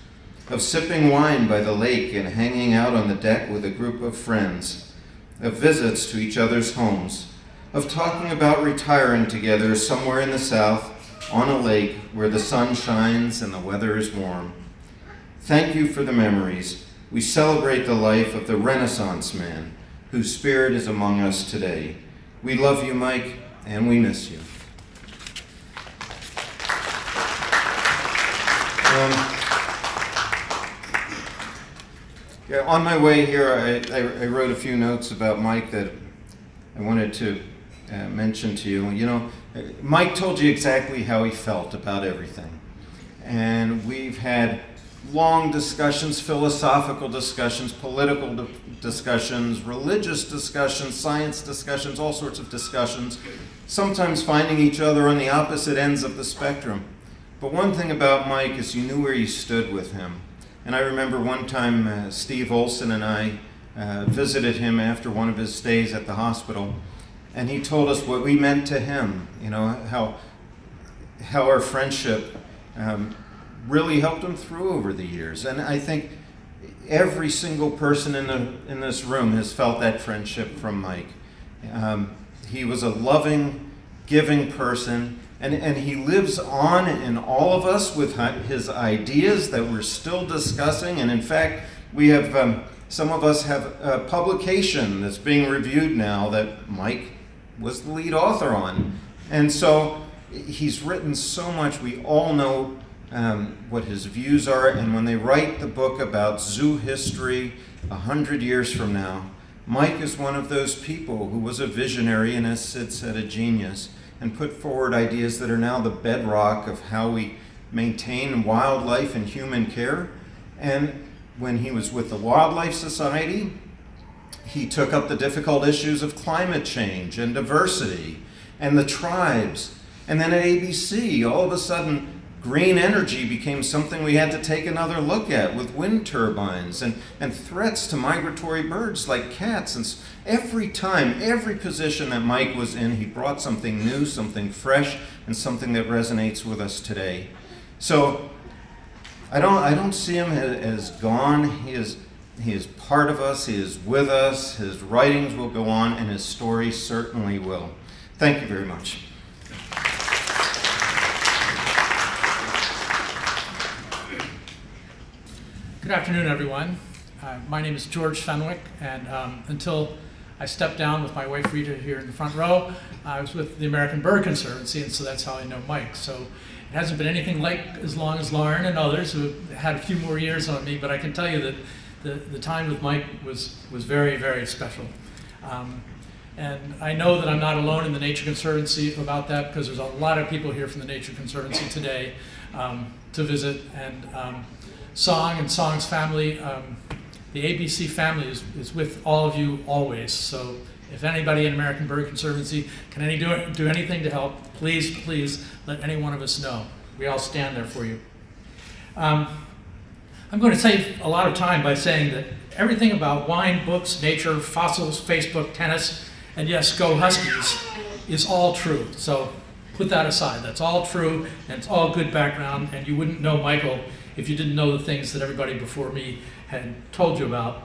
Of sipping wine by the lake and hanging out on the deck with a group of friends. Of visits to each other's homes. Of talking about retiring together somewhere in the South on a lake where the sun shines and the weather is warm. Thank you for the memories. We celebrate the life of the Renaissance man whose spirit is among us today. We love you, Mike, and we miss you. On my way here, I wrote a few notes about Mike that I wanted to mention to you. You know, Mike told you exactly how he felt about everything. And we've had long discussions, philosophical discussions, political discussions, religious discussions, science discussions, all sorts of discussions, sometimes finding each other on the opposite ends of the spectrum. But one thing about Mike is you knew where you stood with him. And I remember one time Steve Olson and I visited him after one of his stays at the hospital, and he told us what we meant to him, you know, how our friendship really helped him through over the years. And I think every single person in this room has felt that friendship from Mike. He was a loving, giving person, and he lives on in all of us with his ideas that we're still discussing. And in fact, we have some of us have a publication that's being reviewed now that Mike was the lead author on. And so he's written so much. We all know what his views are, and when they write the book about zoo history 100 years from now, Mike is one of those people who was a visionary and, as Sid said, a genius, and put forward ideas that are now the bedrock of how we maintain wildlife and human care. And when he was with the Wildlife Society, he took up the difficult issues of climate change and diversity and the tribes. And then at ABC, all of a sudden, green energy became something we had to take another look at with wind turbines and threats to migratory birds like cats. And every time, every position that Mike was in, he brought something new, something fresh, and something that resonates with us today. So I don't see him as gone. He is part of us. He is with us. His writings will go on, and his story certainly will. Thank you very much. Good afternoon, everyone. My name is George Fenwick, and until I stepped down with my wife Rita here in the front row, I was with the American Bird Conservancy, and so that's how I know Mike. So it hasn't been anything like as long as Lauren and others who have had a few more years on me, but I can tell you that the time with Mike was very, very special. And I know that I'm not alone in the Nature Conservancy about that, because there's a lot of people here from the Nature Conservancy today to visit. And Song and Song's family, the ABC family is with all of you always. So if anybody in American Bird Conservancy can do anything to help, please let any one of us know. We all stand there for you. I'm going to save a lot of time by saying that everything about wine, books, nature, fossils, Facebook, tennis, and yes, go Huskies is all true. So put that aside. That's all true, and it's all good background, and you wouldn't know Michael if you didn't know the things that everybody before me had told you about.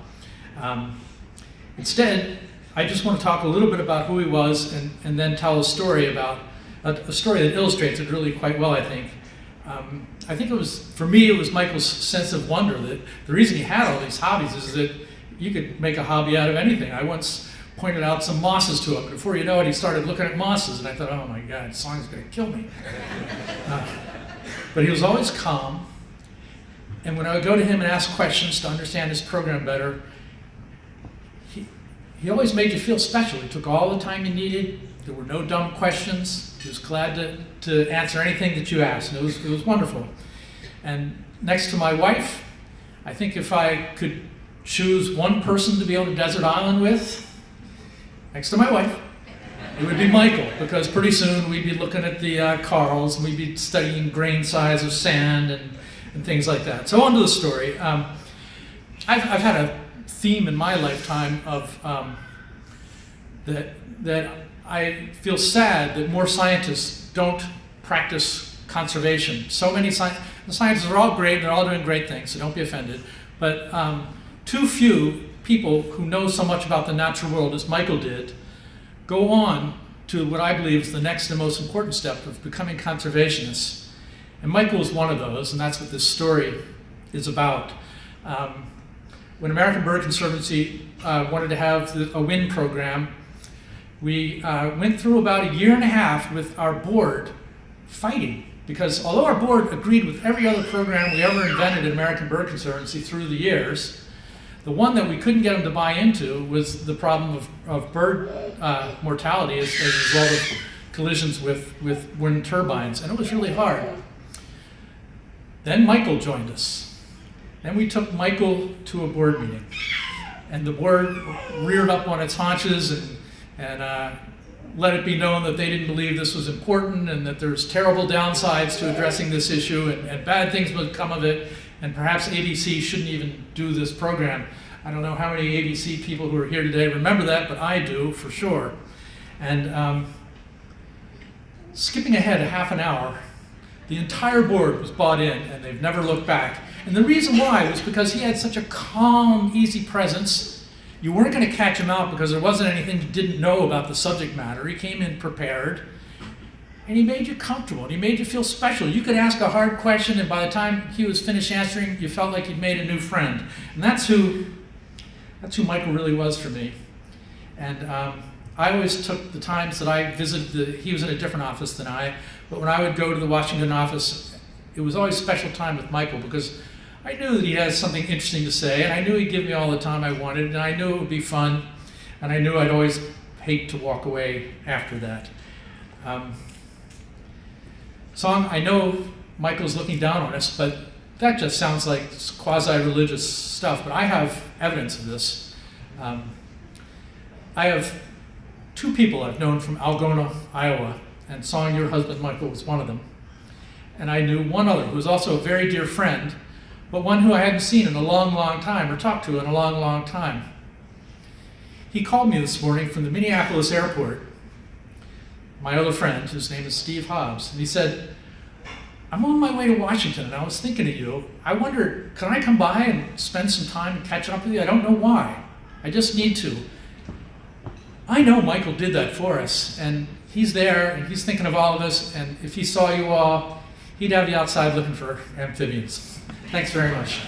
Instead, I just want to talk a little bit about who he was and then tell a story about a story that illustrates it really quite well, I think. I think it was, for me, it was Michael's sense of wonder that the reason he had all these hobbies is that you could make a hobby out of anything. I once pointed out some mosses to him. Before you know it, he started looking at mosses, and I thought, oh my God, this song's going to kill me. But he was always calm, and when I would go to him and ask questions to understand his program better, he always made you feel special. He took all the time you needed. There were no dumb questions. He was glad to answer anything that you asked, and it was wonderful. And next to my wife, I think if I could choose one person to be on a desert island with, next to my wife, it would be Michael, because pretty soon we'd be looking at the corals, and we'd be studying grain size of sand and things like that. So on to the story. I've had a theme in my lifetime of that I feel sad that more scientists don't practice conservation. So many the scientists are all great, and they're all doing great things, so don't be offended. But too few people who know so much about the natural world as Michael did go on to what I believe is the next and most important step of becoming conservationists. And Michael was one of those, and that's what this story is about. When American Bird Conservancy wanted to have a wind program, we went through about a year and a half with our board fighting, because although our board agreed with every other program we ever invented at American Bird Conservancy through the years, the one that we couldn't get them to buy into was the problem of bird mortality as a result of collisions with wind turbines, and it was really hard. Then Michael joined us. Then we took Michael to a board meeting, and the board reared up on its haunches and let it be known that they didn't believe this was important, and that there's terrible downsides to addressing this issue, and bad things would come of it, and perhaps ABC shouldn't even do this program. I don't know how many ABC people who are here today remember that, but I do for sure. And skipping ahead a half an hour, the entire board was bought in, and they've never looked back. And the reason why was because he had such a calm, easy presence. You weren't going to catch him out because there wasn't anything you didn't know about the subject matter. He came in prepared, and he made you comfortable, and he made you feel special. You could ask a hard question, and by the time he was finished answering, you felt like you'd made a new friend. And that's who Michael really was for me. And I always took the times that I visited, he was in a different office than I, but when I would go to the Washington office, it was always a special time with Michael, because I knew that he had something interesting to say, and I knew he'd give me all the time I wanted, and I knew it would be fun, and I knew I'd always hate to walk away after that. Song, I know Michael's looking down on us, but that just sounds like quasi-religious stuff, but I have evidence of this. I have two people I've known from Algona, Iowa, and Song, your husband Michael, was one of them. And I knew one other who was also a very dear friend, but one who I hadn't seen in a long, long time, or talked to in a long, long time. He called me this morning from the Minneapolis airport, my other friend, whose name is Steve Hobbs, and he said, I'm on my way to Washington, and I was thinking of you. I wonder, can I come by and spend some time and catch up with you? I don't know why. I just need to. I know Michael did that for us, and he's there, and he's thinking of all of us, and if he saw you all, he'd have you outside looking for amphibians. Thanks very much.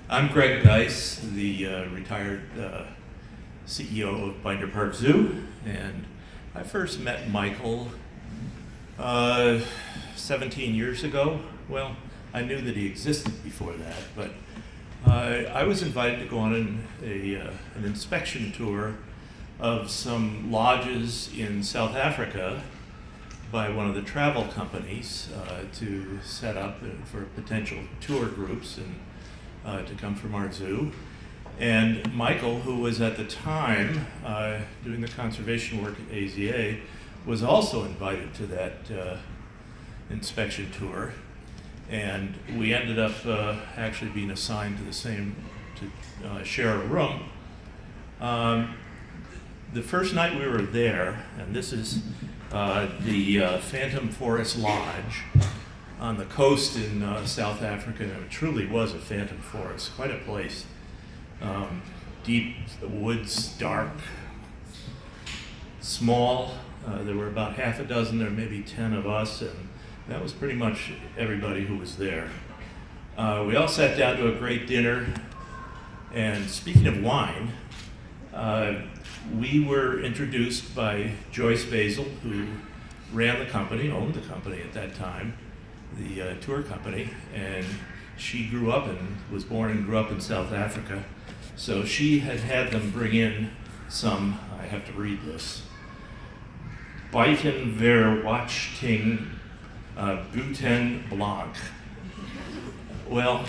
I'm Greg Geis, the retired CEO of Binder Park Zoo, and I first met Michael 17 years ago. Well, I knew that he existed before that, but I was invited to go on an inspection tour of some lodges in South Africa by one of the travel companies to set up for potential tour groups and to come from our zoo. And Michael, who was at the time doing the conservation work at AZA, was also invited to that inspection tour. And we ended up actually being assigned to to share a room. The first night we were there, and this is the Phantom Forest Lodge on the coast in South Africa. It truly was a phantom forest, quite a place. Deep, the woods, dark, small. There were about half a dozen or maybe 10 of us, and that was pretty much everybody who was there. We all sat down to a great dinner, and speaking of wine, we were introduced by Joyce Basil, who ran the company, owned the company at that time, the tour company, and she grew up and was born and grew up in South Africa. So she had them bring in some, I have to read this, Buiten Verwachting Guten Blanc. Well,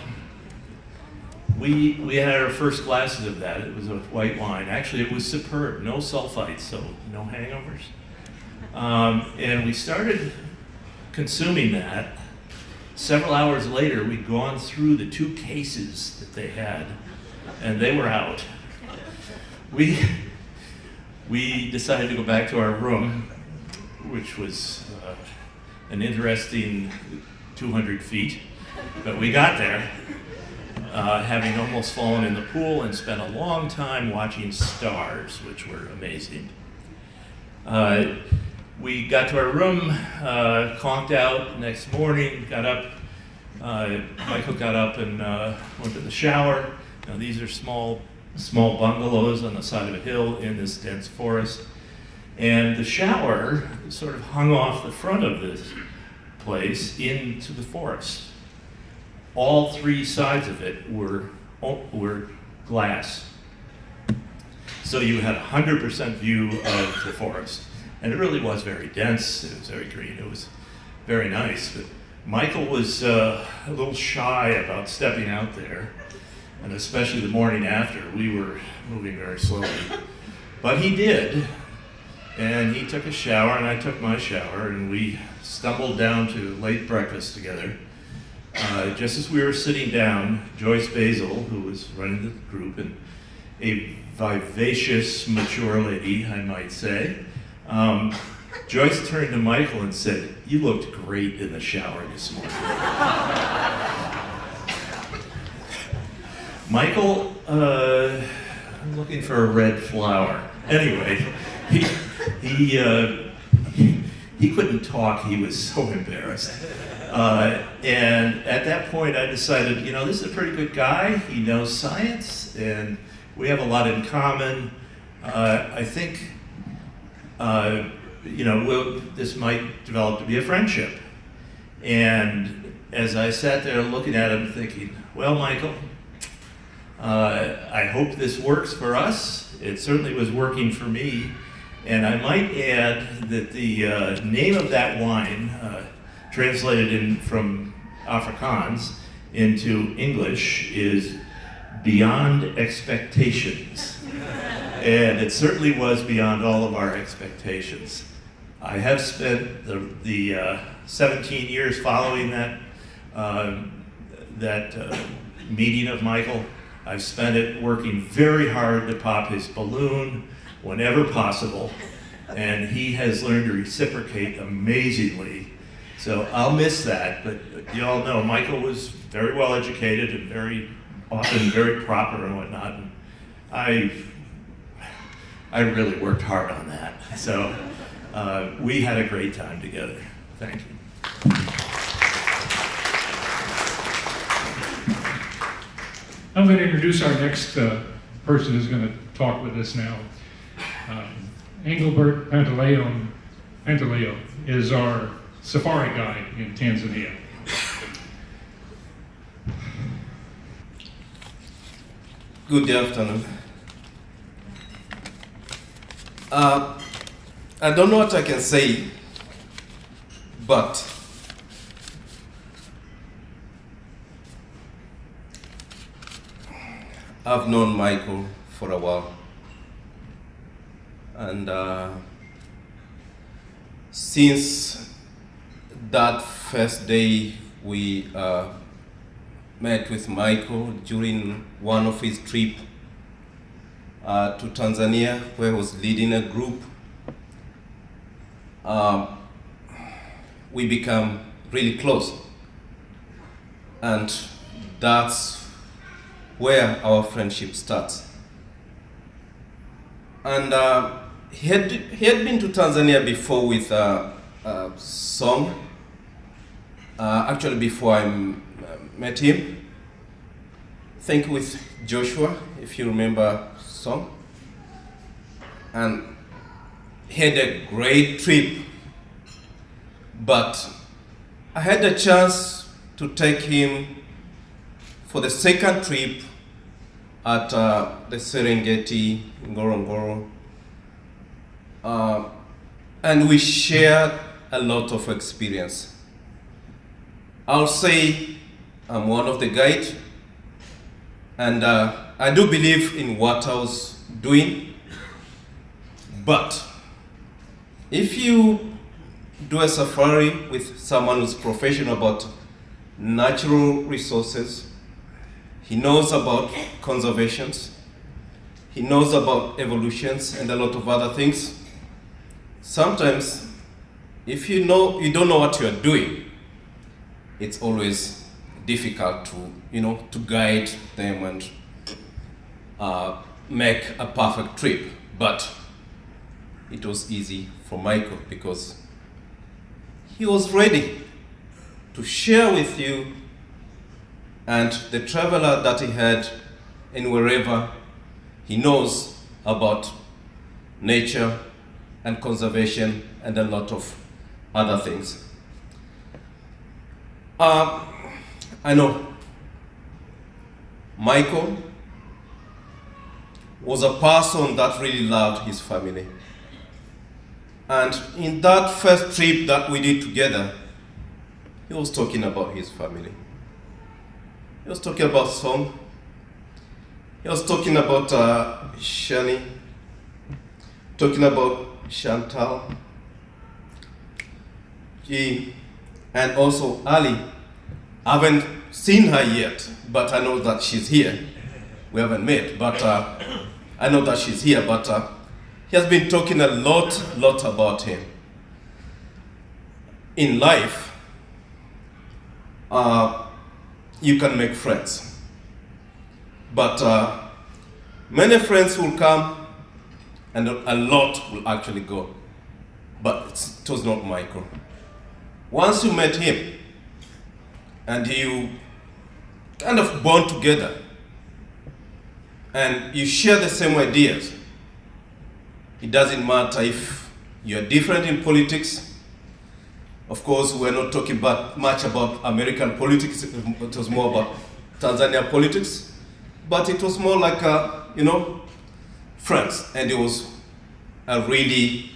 we had our first glasses of that. It was a white wine. Actually, it was superb. No sulfites, so no hangovers. And we started consuming that. Several hours later, we'd gone through the 2 cases that they had, and they were out. We decided to go back to our room, which was an interesting 200 feet, but we got there, having almost fallen in the pool and spent a long time watching stars, which were amazing. We got to our room, conked out. Next morning, got up. Michael got up and went to the shower. Now, these are small bungalows on the side of a hill in this dense forest. And the shower sort of hung off the front of this place into the forest. All 3 sides of it were glass. So you had 100% view of the forest. And it really was very dense, it was very green, it was very nice. But Michael was a little shy about stepping out there, and especially the morning after, we were moving very slowly. But he did, and he took a shower, and I took my shower, and we stumbled down to late breakfast together. Just as we were sitting down, Joyce Basil, who was running the group, and a vivacious, mature lady, I might say, Joyce turned to Michael and said, "You looked great in the shower this morning." Michael, I'm looking for a red flower. Anyway, he couldn't talk. He was so embarrassed. And at that point, I decided, this is a pretty good guy. He knows science, and we have a lot in common. I think, this might develop to be a friendship. And as I sat there looking at him, thinking, well, Michael, I hope this works for us. It certainly was working for me. And I might add that the name of that wine, translated from Afrikaans into English, is Beyond Expectations. And it certainly was beyond all of our expectations. I have spent the 17 years following that meeting of Michael. I've spent it working very hard to pop his balloon whenever possible, and he has learned to reciprocate amazingly. So I'll miss that, but you all know Michael was very well educated and very often very proper and whatnot. And I really worked hard on that. So we had a great time together. Thank you. I'm going to introduce our next person who's going to talk with us now. Engelbert Pantaleo is our safari guide in Tanzania. Good afternoon. I don't know what I can say, but I've known Michael for a while, and since that first day we met with Michael during one of his trips to Tanzania, where I was leading a group. We become really close, and that's where our friendship starts. And he had been to Tanzania before with a song. Actually, before I met him, I think with Joshua, if you remember song. And he had a great trip, but I had a chance to take him for the second trip at the Serengeti, Ngorongoro, and we shared a lot of experience. I'll say I'm one of the guides, and I do believe in what I was doing, but if you do a safari with someone who's professional about natural resources, he knows about conservations, he knows about evolutions and a lot of other things. Sometimes, if you don't know what you are doing, it's always difficult to guide them and make a perfect trip. But it was easy for Michael because he was ready to share with you and the traveler that he had in wherever he knows about nature and conservation and a lot of other things. I know Michael was a person that really loved his family. And in that first trip that we did together, he was talking about his family. He was talking about song. He was talking about Shani, talking about Chantal, and also Ali. I haven't seen her yet, but I know that she's here. We haven't met, but I know that she's here, but he has been talking a lot about him. In life, you can make friends, but many friends will come and a lot will actually go, but it was not Michael. Once you met him and you kind of bond together and you share the same ideas, it doesn't matter if you're different in politics. Of course, we're not talking much about American politics. It was more about Tanzania politics, but it was more like friends, and it was a really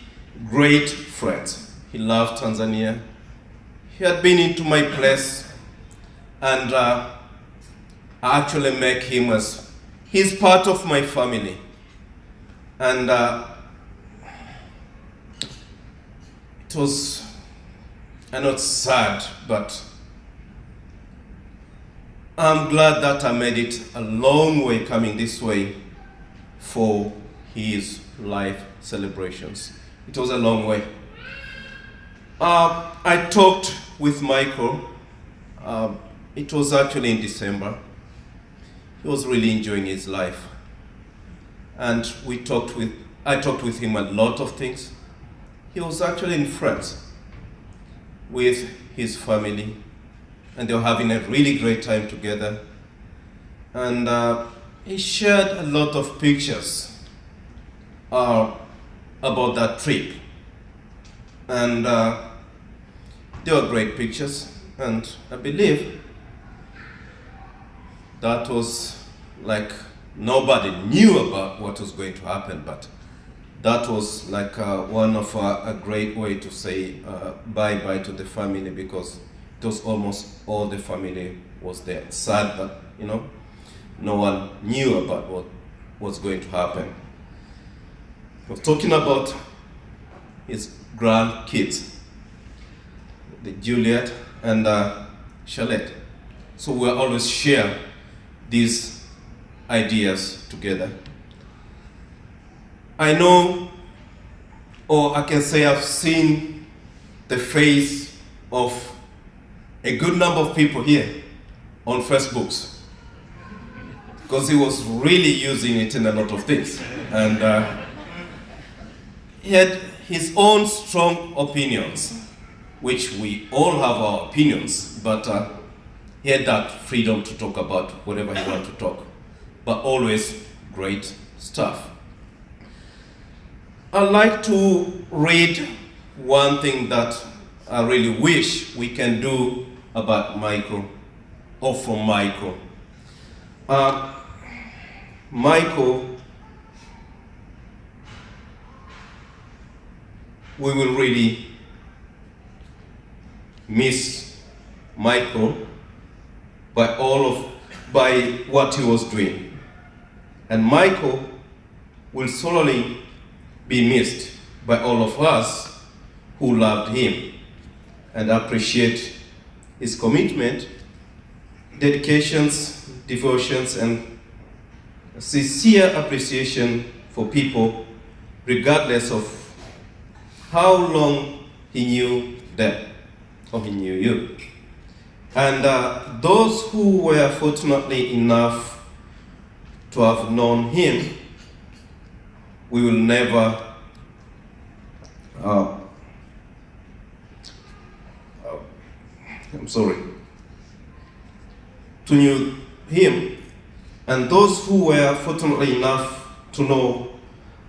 great friend. He loved Tanzania. He had been into my place, and I actually make him as he's part of my family, and it was. I'm not sad, but I'm glad that I made it a long way coming this way for his life celebrations. It was a long way. I talked with Michael. It was actually in December. He was really enjoying his life. And I talked with him a lot of things. He was actually in France with his family, and they were having a really great time together. And he shared a lot of pictures about that trip. And they were great pictures, and I believe that was like nobody knew about what was going to happen, but that was like one of a great way to say bye-bye to the family, because it was almost all the family was there. It's sad, but no one knew about what was going to happen. He was talking about his grandkids, the Juliet and Charlotte. So we'll always share these ideas together. I know, or I can say I've seen the face of a good number of people here on Facebooks, because he was really using it in a lot of things. And he had his own strong opinions, which we all have our opinions, but he had that freedom to talk about whatever he wanted to talk, but always great stuff. I'd like to read one thing that I really wish we can do about Michael, or from Michael. Michael, we will really miss Michael by what he was doing. And Michael will solely be missed by all of us who loved him and appreciate his commitment, dedications, devotions, and sincere appreciation for people, regardless of how long he knew them or he knew you. And those who were fortunately enough to have known him, we will never to know him, and those who were fortunately enough to know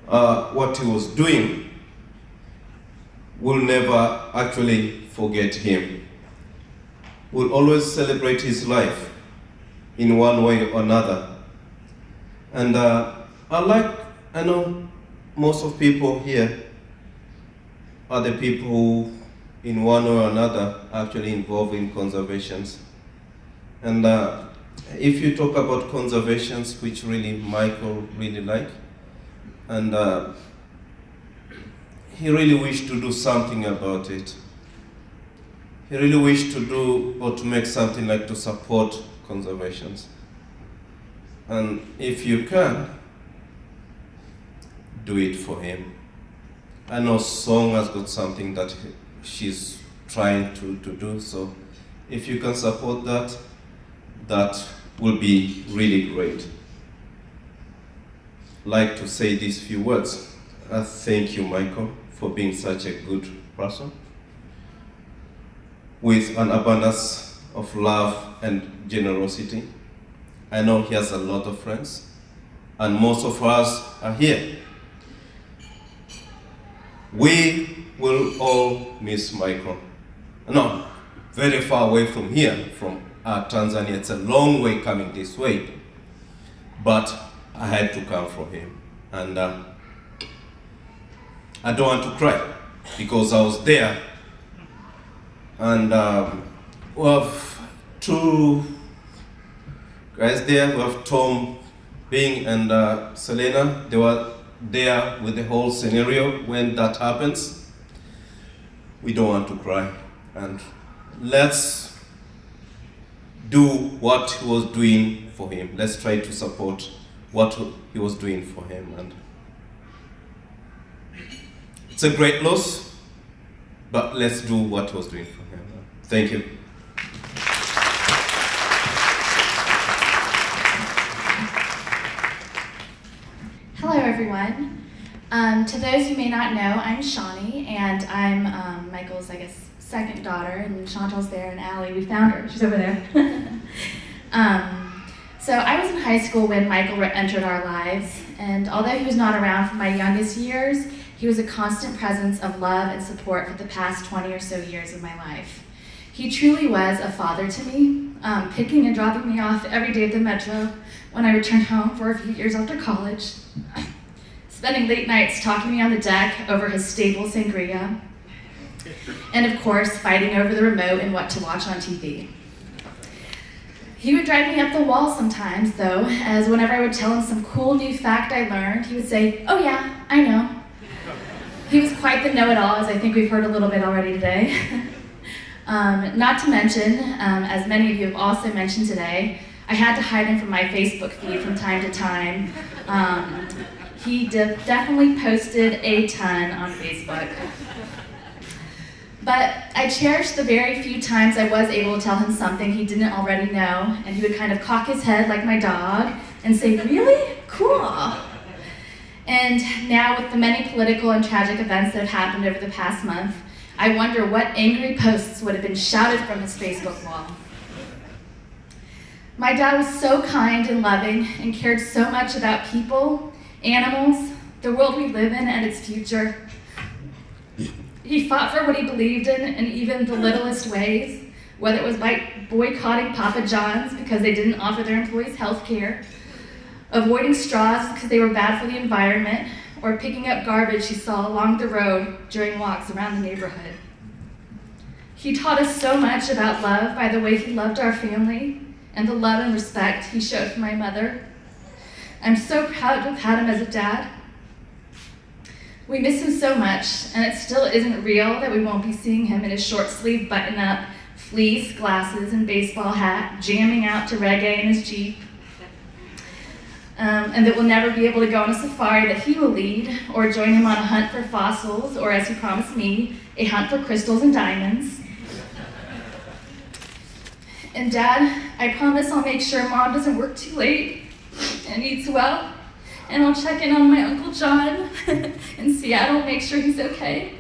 what he was doing will never actually forget him. We'll always celebrate his life in one way or another. And I know most of people here are the people who, in one way or another, are actually involved in conservations. And if you talk about conservations, which really Michael really liked, and he really wished to do something about it. He really wished to do or to make something like to support conservations. And if you can, do it for him. I know Song has got something that she's trying to do, so if you can support that, that will be really great. I'd like to say these few words. Thank you, Michael, for being such a good person with an abundance of love and generosity. I know he has a lot of friends, and most of us are here. We will all miss Michael. No, very far away from here, from Tanzania. It's a long way coming this way, but I had to come for him. And I don't want to cry because I was there. And we have two guys there. We have Tom Bing and Selena. They were there with the whole scenario when that happens. We don't want to cry. And let's do what he was doing for him. Let's try to support what he was doing for him. And it's a great loss, but let's do what he was doing for him. Thank you. Hello, everyone. To those who may not know, I'm Shawnee, and I'm Michael's, second daughter, and Chantal's there, and Allie, we found her. She's over there. So I was in high school when Michael entered our lives, and although he was not around for my youngest years, he was a constant presence of love and support for the past 20 or so years of my life. He truly was a father to me, picking and dropping me off every day at the metro when I returned home for a few years after college, spending late nights talking me on the deck over his stable sangria, and of course, fighting over the remote and what to watch on TV. He would drive me up the wall sometimes, though, as whenever I would tell him some cool new fact I learned, he would say, "Oh yeah, I know." He was quite the know-it-all, as I think we've heard a little bit already today. Not to mention, as many of you have also mentioned today, I had to hide him from my Facebook feed from time to time. He definitely posted a ton on Facebook. But I cherished the very few times I was able to tell him something he didn't already know, and he would kind of cock his head like my dog and say, "Really? Cool." And now with the many political and tragic events that have happened over the past month, I wonder what angry posts would have been shouted from his Facebook wall. My dad was so kind and loving and cared so much about people, animals, the world we live in, and its future. He fought for what he believed in even the littlest ways, whether it was by boycotting Papa John's because they didn't offer their employees health care, avoiding straws because they were bad for the environment, or picking up garbage he saw along the road during walks around the neighborhood. He taught us so much about love by the way he loved our family and the love and respect he showed for my mother. I'm so proud to have had him as a dad. We miss him so much, and it still isn't real that we won't be seeing him in his short-sleeved button-up, fleece, glasses, and baseball hat, jamming out to reggae in his Jeep. And that we'll never be able to go on a safari that he will lead, or join him on a hunt for fossils, or as he promised me, a hunt for crystals and diamonds. And Dad, I promise I'll make sure Mom doesn't work too late and eats well. And I'll check in on my Uncle John in Seattle, make sure he's okay.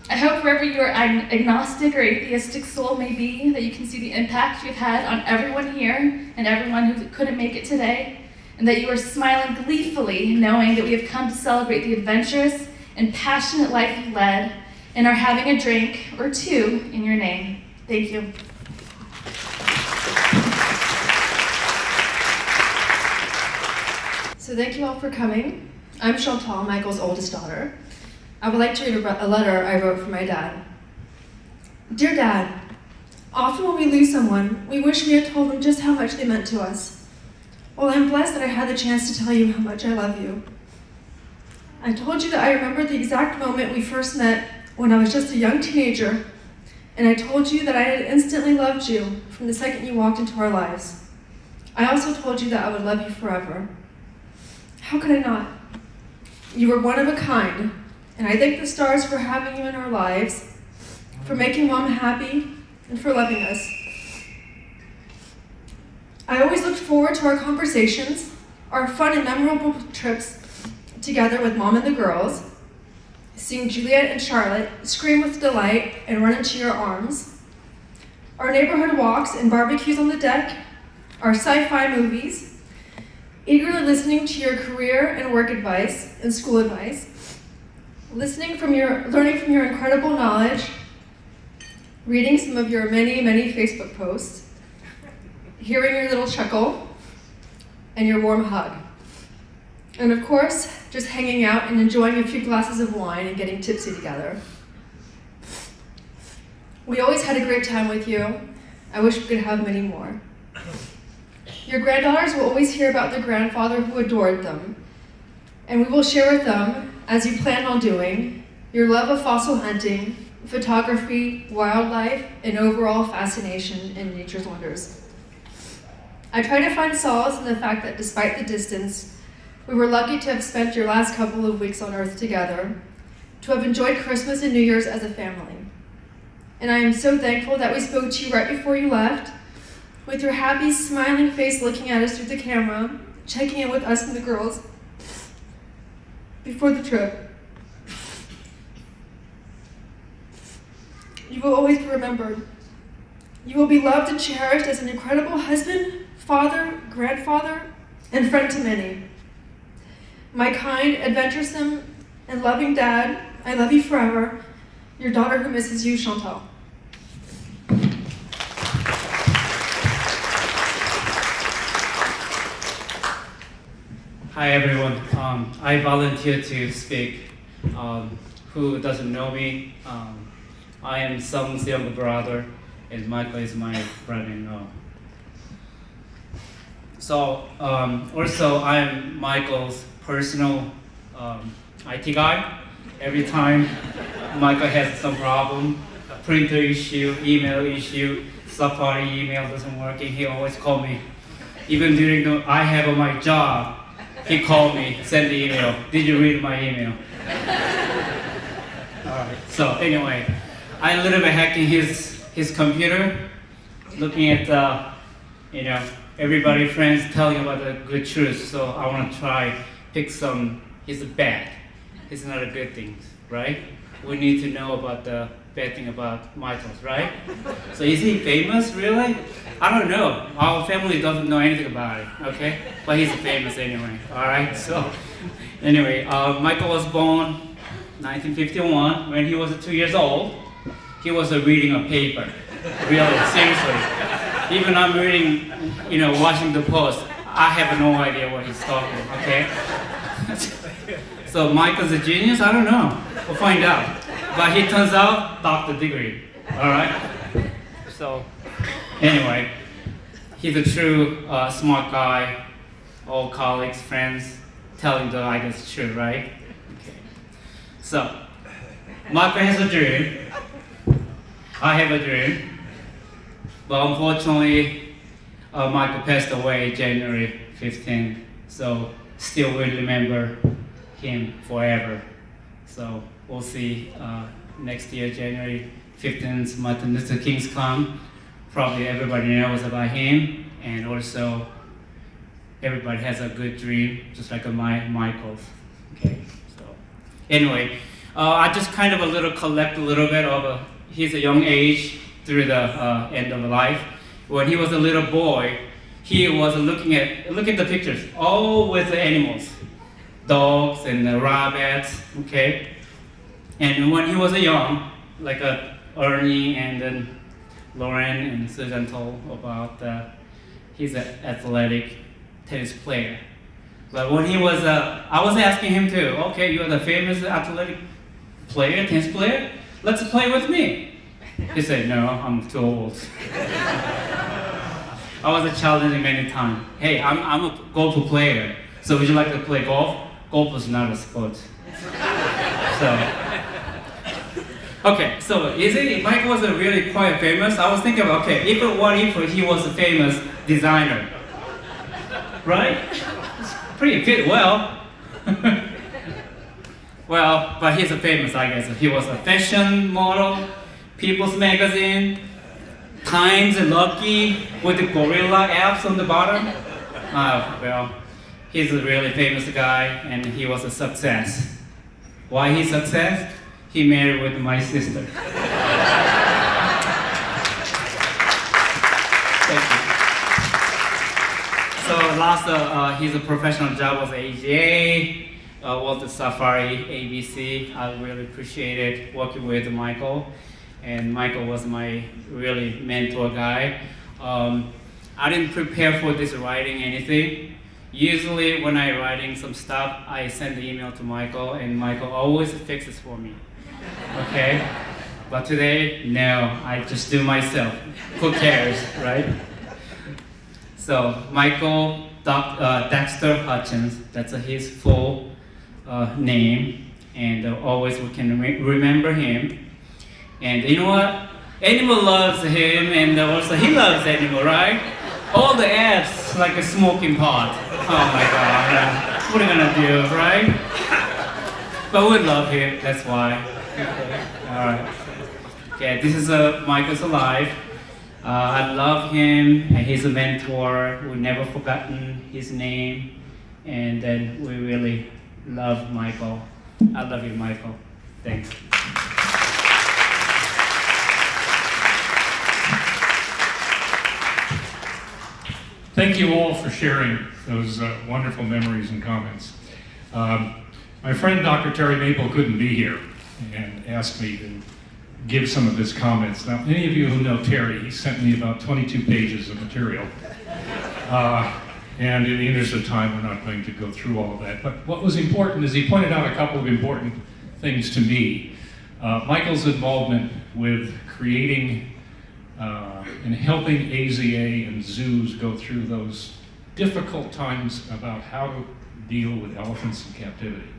I hope wherever your agnostic or atheistic soul may be, that you can see the impact you've had on everyone here and everyone who couldn't make it today, and that you are smiling gleefully knowing that we have come to celebrate the adventurous and passionate life you led and are having a drink or two in your name. Thank you. So thank you all for coming. I'm Chantal, Michael's oldest daughter. I would like to read a letter I wrote for my dad. Dear Dad, often when we lose someone, we wish we had told them just how much they meant to us. Well, I'm blessed that I had the chance to tell you how much I love you. I told you that I remember the exact moment we first met when I was just a young teenager, and I told you that I had instantly loved you from the second you walked into our lives. I also told you that I would love you forever. How could I not? You were one of a kind, and I thank the stars for having you in our lives, for making Mom happy, and for loving us. I always looked forward to our conversations, our fun and memorable trips together with Mom and the girls, seeing Juliet and Charlotte scream with delight and run into your arms, our neighborhood walks and barbecues on the deck, our sci-fi movies, eagerly listening to your career and work advice and school advice, learning from your incredible knowledge, reading some of your many, many Facebook posts, hearing your little chuckle, and your warm hug. And of course, just hanging out and enjoying a few glasses of wine and getting tipsy together. We always had a great time with you. I wish we could have many more. Your granddaughters will always hear about the grandfather who adored them, and we will share with them, as you planned on doing, your love of fossil hunting, photography, wildlife, and overall fascination in nature's wonders. I try to find solace in the fact that despite the distance, we were lucky to have spent your last couple of weeks on Earth together, to have enjoyed Christmas and New Year's as a family. And I am so thankful that we spoke to you right before you left, with your happy, smiling face looking at us through the camera, checking in with us and the girls before the trip. You will always be remembered. You will be loved and cherished as an incredible husband, father, grandfather, and friend to many. My kind, adventuresome, and loving dad, I love you forever. Your daughter who misses you, Chantal. Hi everyone. I volunteer to speak. Who doesn't know me? I am Sung's younger brother, and Michael is my brother-in-law. So also I am Michael's personal IT guy. Every time Michael has some problem, a printer issue, email issue, Safari email doesn't work, he always call me. Even during I have my job, he called me, sent the email. Did you read my email? All right. So anyway, I a little bit hacking his computer, looking at everybody friends telling about the good truth. So I want to try pick some. It's bad. It's not a good thing, right? We need to know about the bad thing about Michael's, right? So is he famous, really? I don't know. Our family doesn't know anything about it, okay? But he's famous anyway, all right? So anyway, Michael was born 1951. When he was 2 years old, he was reading a paper. Really, seriously. Even I'm reading, Washington Post, I have no idea what he's talking, okay? So Michael's a genius? I don't know. We'll find out. But he turns out doctor degree. All right. So anyway, he's a true smart guy. All colleagues, friends, telling the I guess true, right? Okay. So Michael has a dream. I have a dream. But unfortunately, Michael passed away January 15th. So still will remember him forever. So we'll see next year, January 15th, Martin Luther King's come. Probably everybody knows about him, and also everybody has a good dream, just like Michael's. Okay, so anyway, I just kind of collect a little bit of his young age through the end of life. When he was a little boy, he was look at the pictures, all with the animals. Dogs and rabbits, okay? And when he was young, like Ernie and then Lauren and Susan told about he's an athletic tennis player. But when he was, I was asking him too, okay, you're the famous athletic player, tennis player? Let's play with me. He said, no, I'm too old. I was challenging many times. Hey, I'm a golf player, so would you like to play golf? Golf is not a sport. So Mike was really quite famous. I was thinking, okay, what if he was a famous designer, right? Pretty fit well. Well, but he's a famous, I guess. He was a fashion model, People's Magazine, Times, and Lucky with the gorilla apps on the bottom. Well. He's a really famous guy, and he was a success. Why he success? He married with my sister. Thank you. So last, his professional job was AGA, Walter Safari, ABC. I really appreciated working with Michael, and Michael was my really mentor guy. I didn't prepare for this writing anything. Usually when I'm writing some stuff, I send the email to Michael, and Michael always fixes for me, okay? But today, no, I just do myself. Who cares, right? So Michael Dexter Hutchins, that's his full name, and always we can remember him. And you know what? Animal loves him, and also he loves animal, right? All the ads like a smoking pot. Oh my God, what are you gonna do, right? But we love him, that's why. Okay. All right. Okay, this is Michael's life. I love him, and he's a mentor. We've never forgotten his name, and then we really love Michael. I love you, Michael. Thanks. Thank you all for sharing those wonderful memories and comments. My friend Dr. Terry Maple couldn't be here and asked me to give some of his comments. Now, any of you who know Terry, he sent me about 22 pages of material. And in the interest of time, we're not going to go through all of that. But what was important is he pointed out a couple of important things to me. Michael's involvement with creating and helping AZA and zoos go through those difficult times about how to deal with elephants in captivity,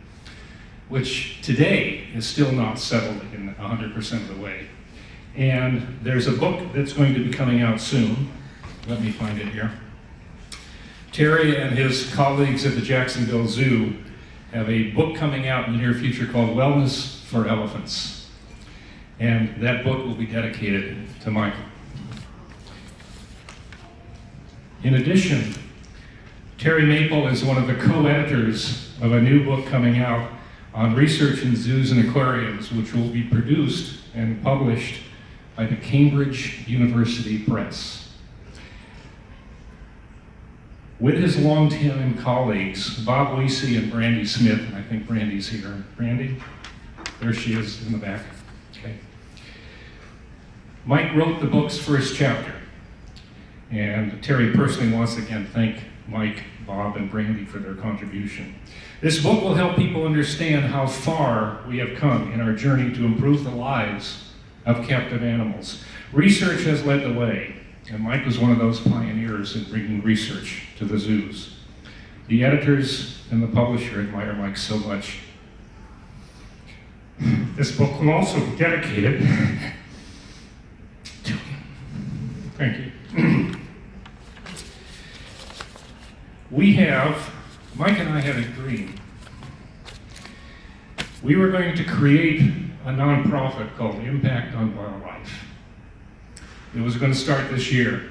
which today is still not settled in 100% of the way. And there's a book that's going to be coming out soon. Let me find it here. Terry and his colleagues at the Jacksonville Zoo have a book coming out in the near future called Wellness for Elephants. And that book will be dedicated to Michael. In addition, Terry Maple is one of the co-editors of a new book coming out on research in zoos and aquariums, which will be produced and published by the Cambridge University Press. With his longtime colleagues, Bob Weesey and Brandy Smith, and I think Brandy's here. Brandy? There she is in the back. Okay. Mike wrote the book's first chapter, and Terry personally wants to again thank Mike, Bob, and Brandy for their contribution. This book will help people understand how far we have come in our journey to improve the lives of captive animals. Research has led the way, and Mike was one of those pioneers in bringing research to the zoos. The editors and the publisher admire Mike so much. This book will also be dedicated to him. Thank you. Mike and I had a dream. We were going to create a nonprofit called Impact on Wildlife. It was going to start this year,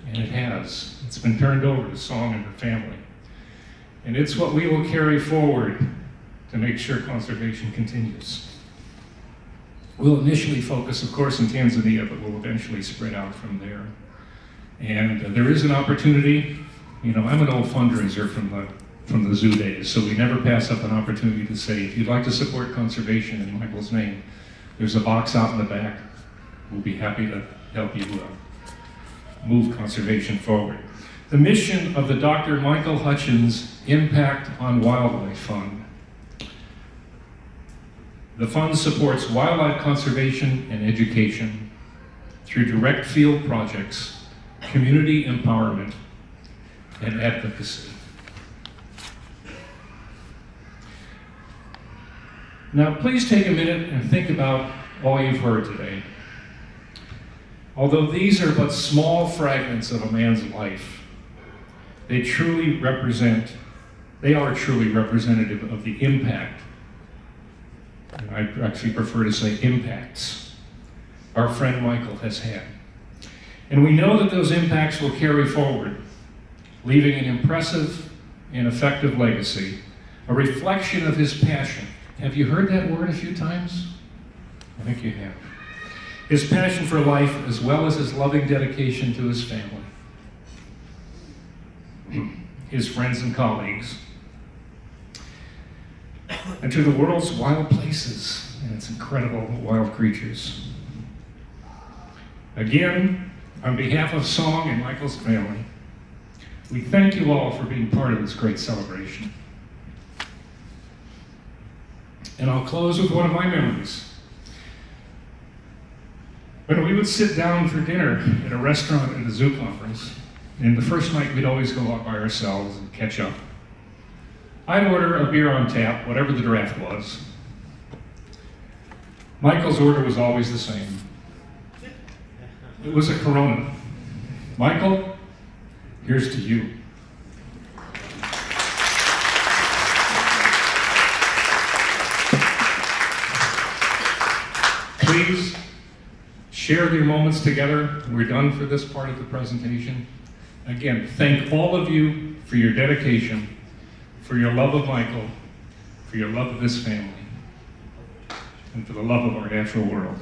and it has. It's been turned over to Song and her family. And it's what we will carry forward to make sure conservation continues. We'll initially focus, of course, in Tanzania, but we'll eventually spread out from there. And there is an opportunity. You know, I'm an old fundraiser from the zoo days, so we never pass up an opportunity to say, if you'd like to support conservation in Michael's name, there's a box out in the back. We'll be happy to help you move conservation forward. The mission of the Dr. Michael Hutchins Impact on Wildlife Fund. The fund supports wildlife conservation and education through direct field projects, community empowerment, and advocacy. Now, please take a minute and think about all you've heard today. Although these are but small fragments of a man's life, they are truly representative of the impact, and I actually prefer to say impacts, our friend Michael has had. And we know that those impacts will carry forward, leaving an impressive and effective legacy, a reflection of his passion. Have you heard that word a few times? I think you have. His passion for life, as well as his loving dedication to his family, his friends and colleagues, and to the world's wild places and its incredible wild creatures. Again, on behalf of Song and Michael's family, we thank you all for being part of this great celebration. And I'll close with one of my memories. When we would sit down for dinner at a restaurant at a zoo conference, and the first night we'd always go out by ourselves and catch up. I'd order a beer on tap, whatever the draft was. Michael's order was always the same. It was a Corona. Michael, here's to you. Please share your moments together. We're done for this part of the presentation. Again, thank all of you for your dedication, for your love of Michael, for your love of this family, and for the love of our natural world.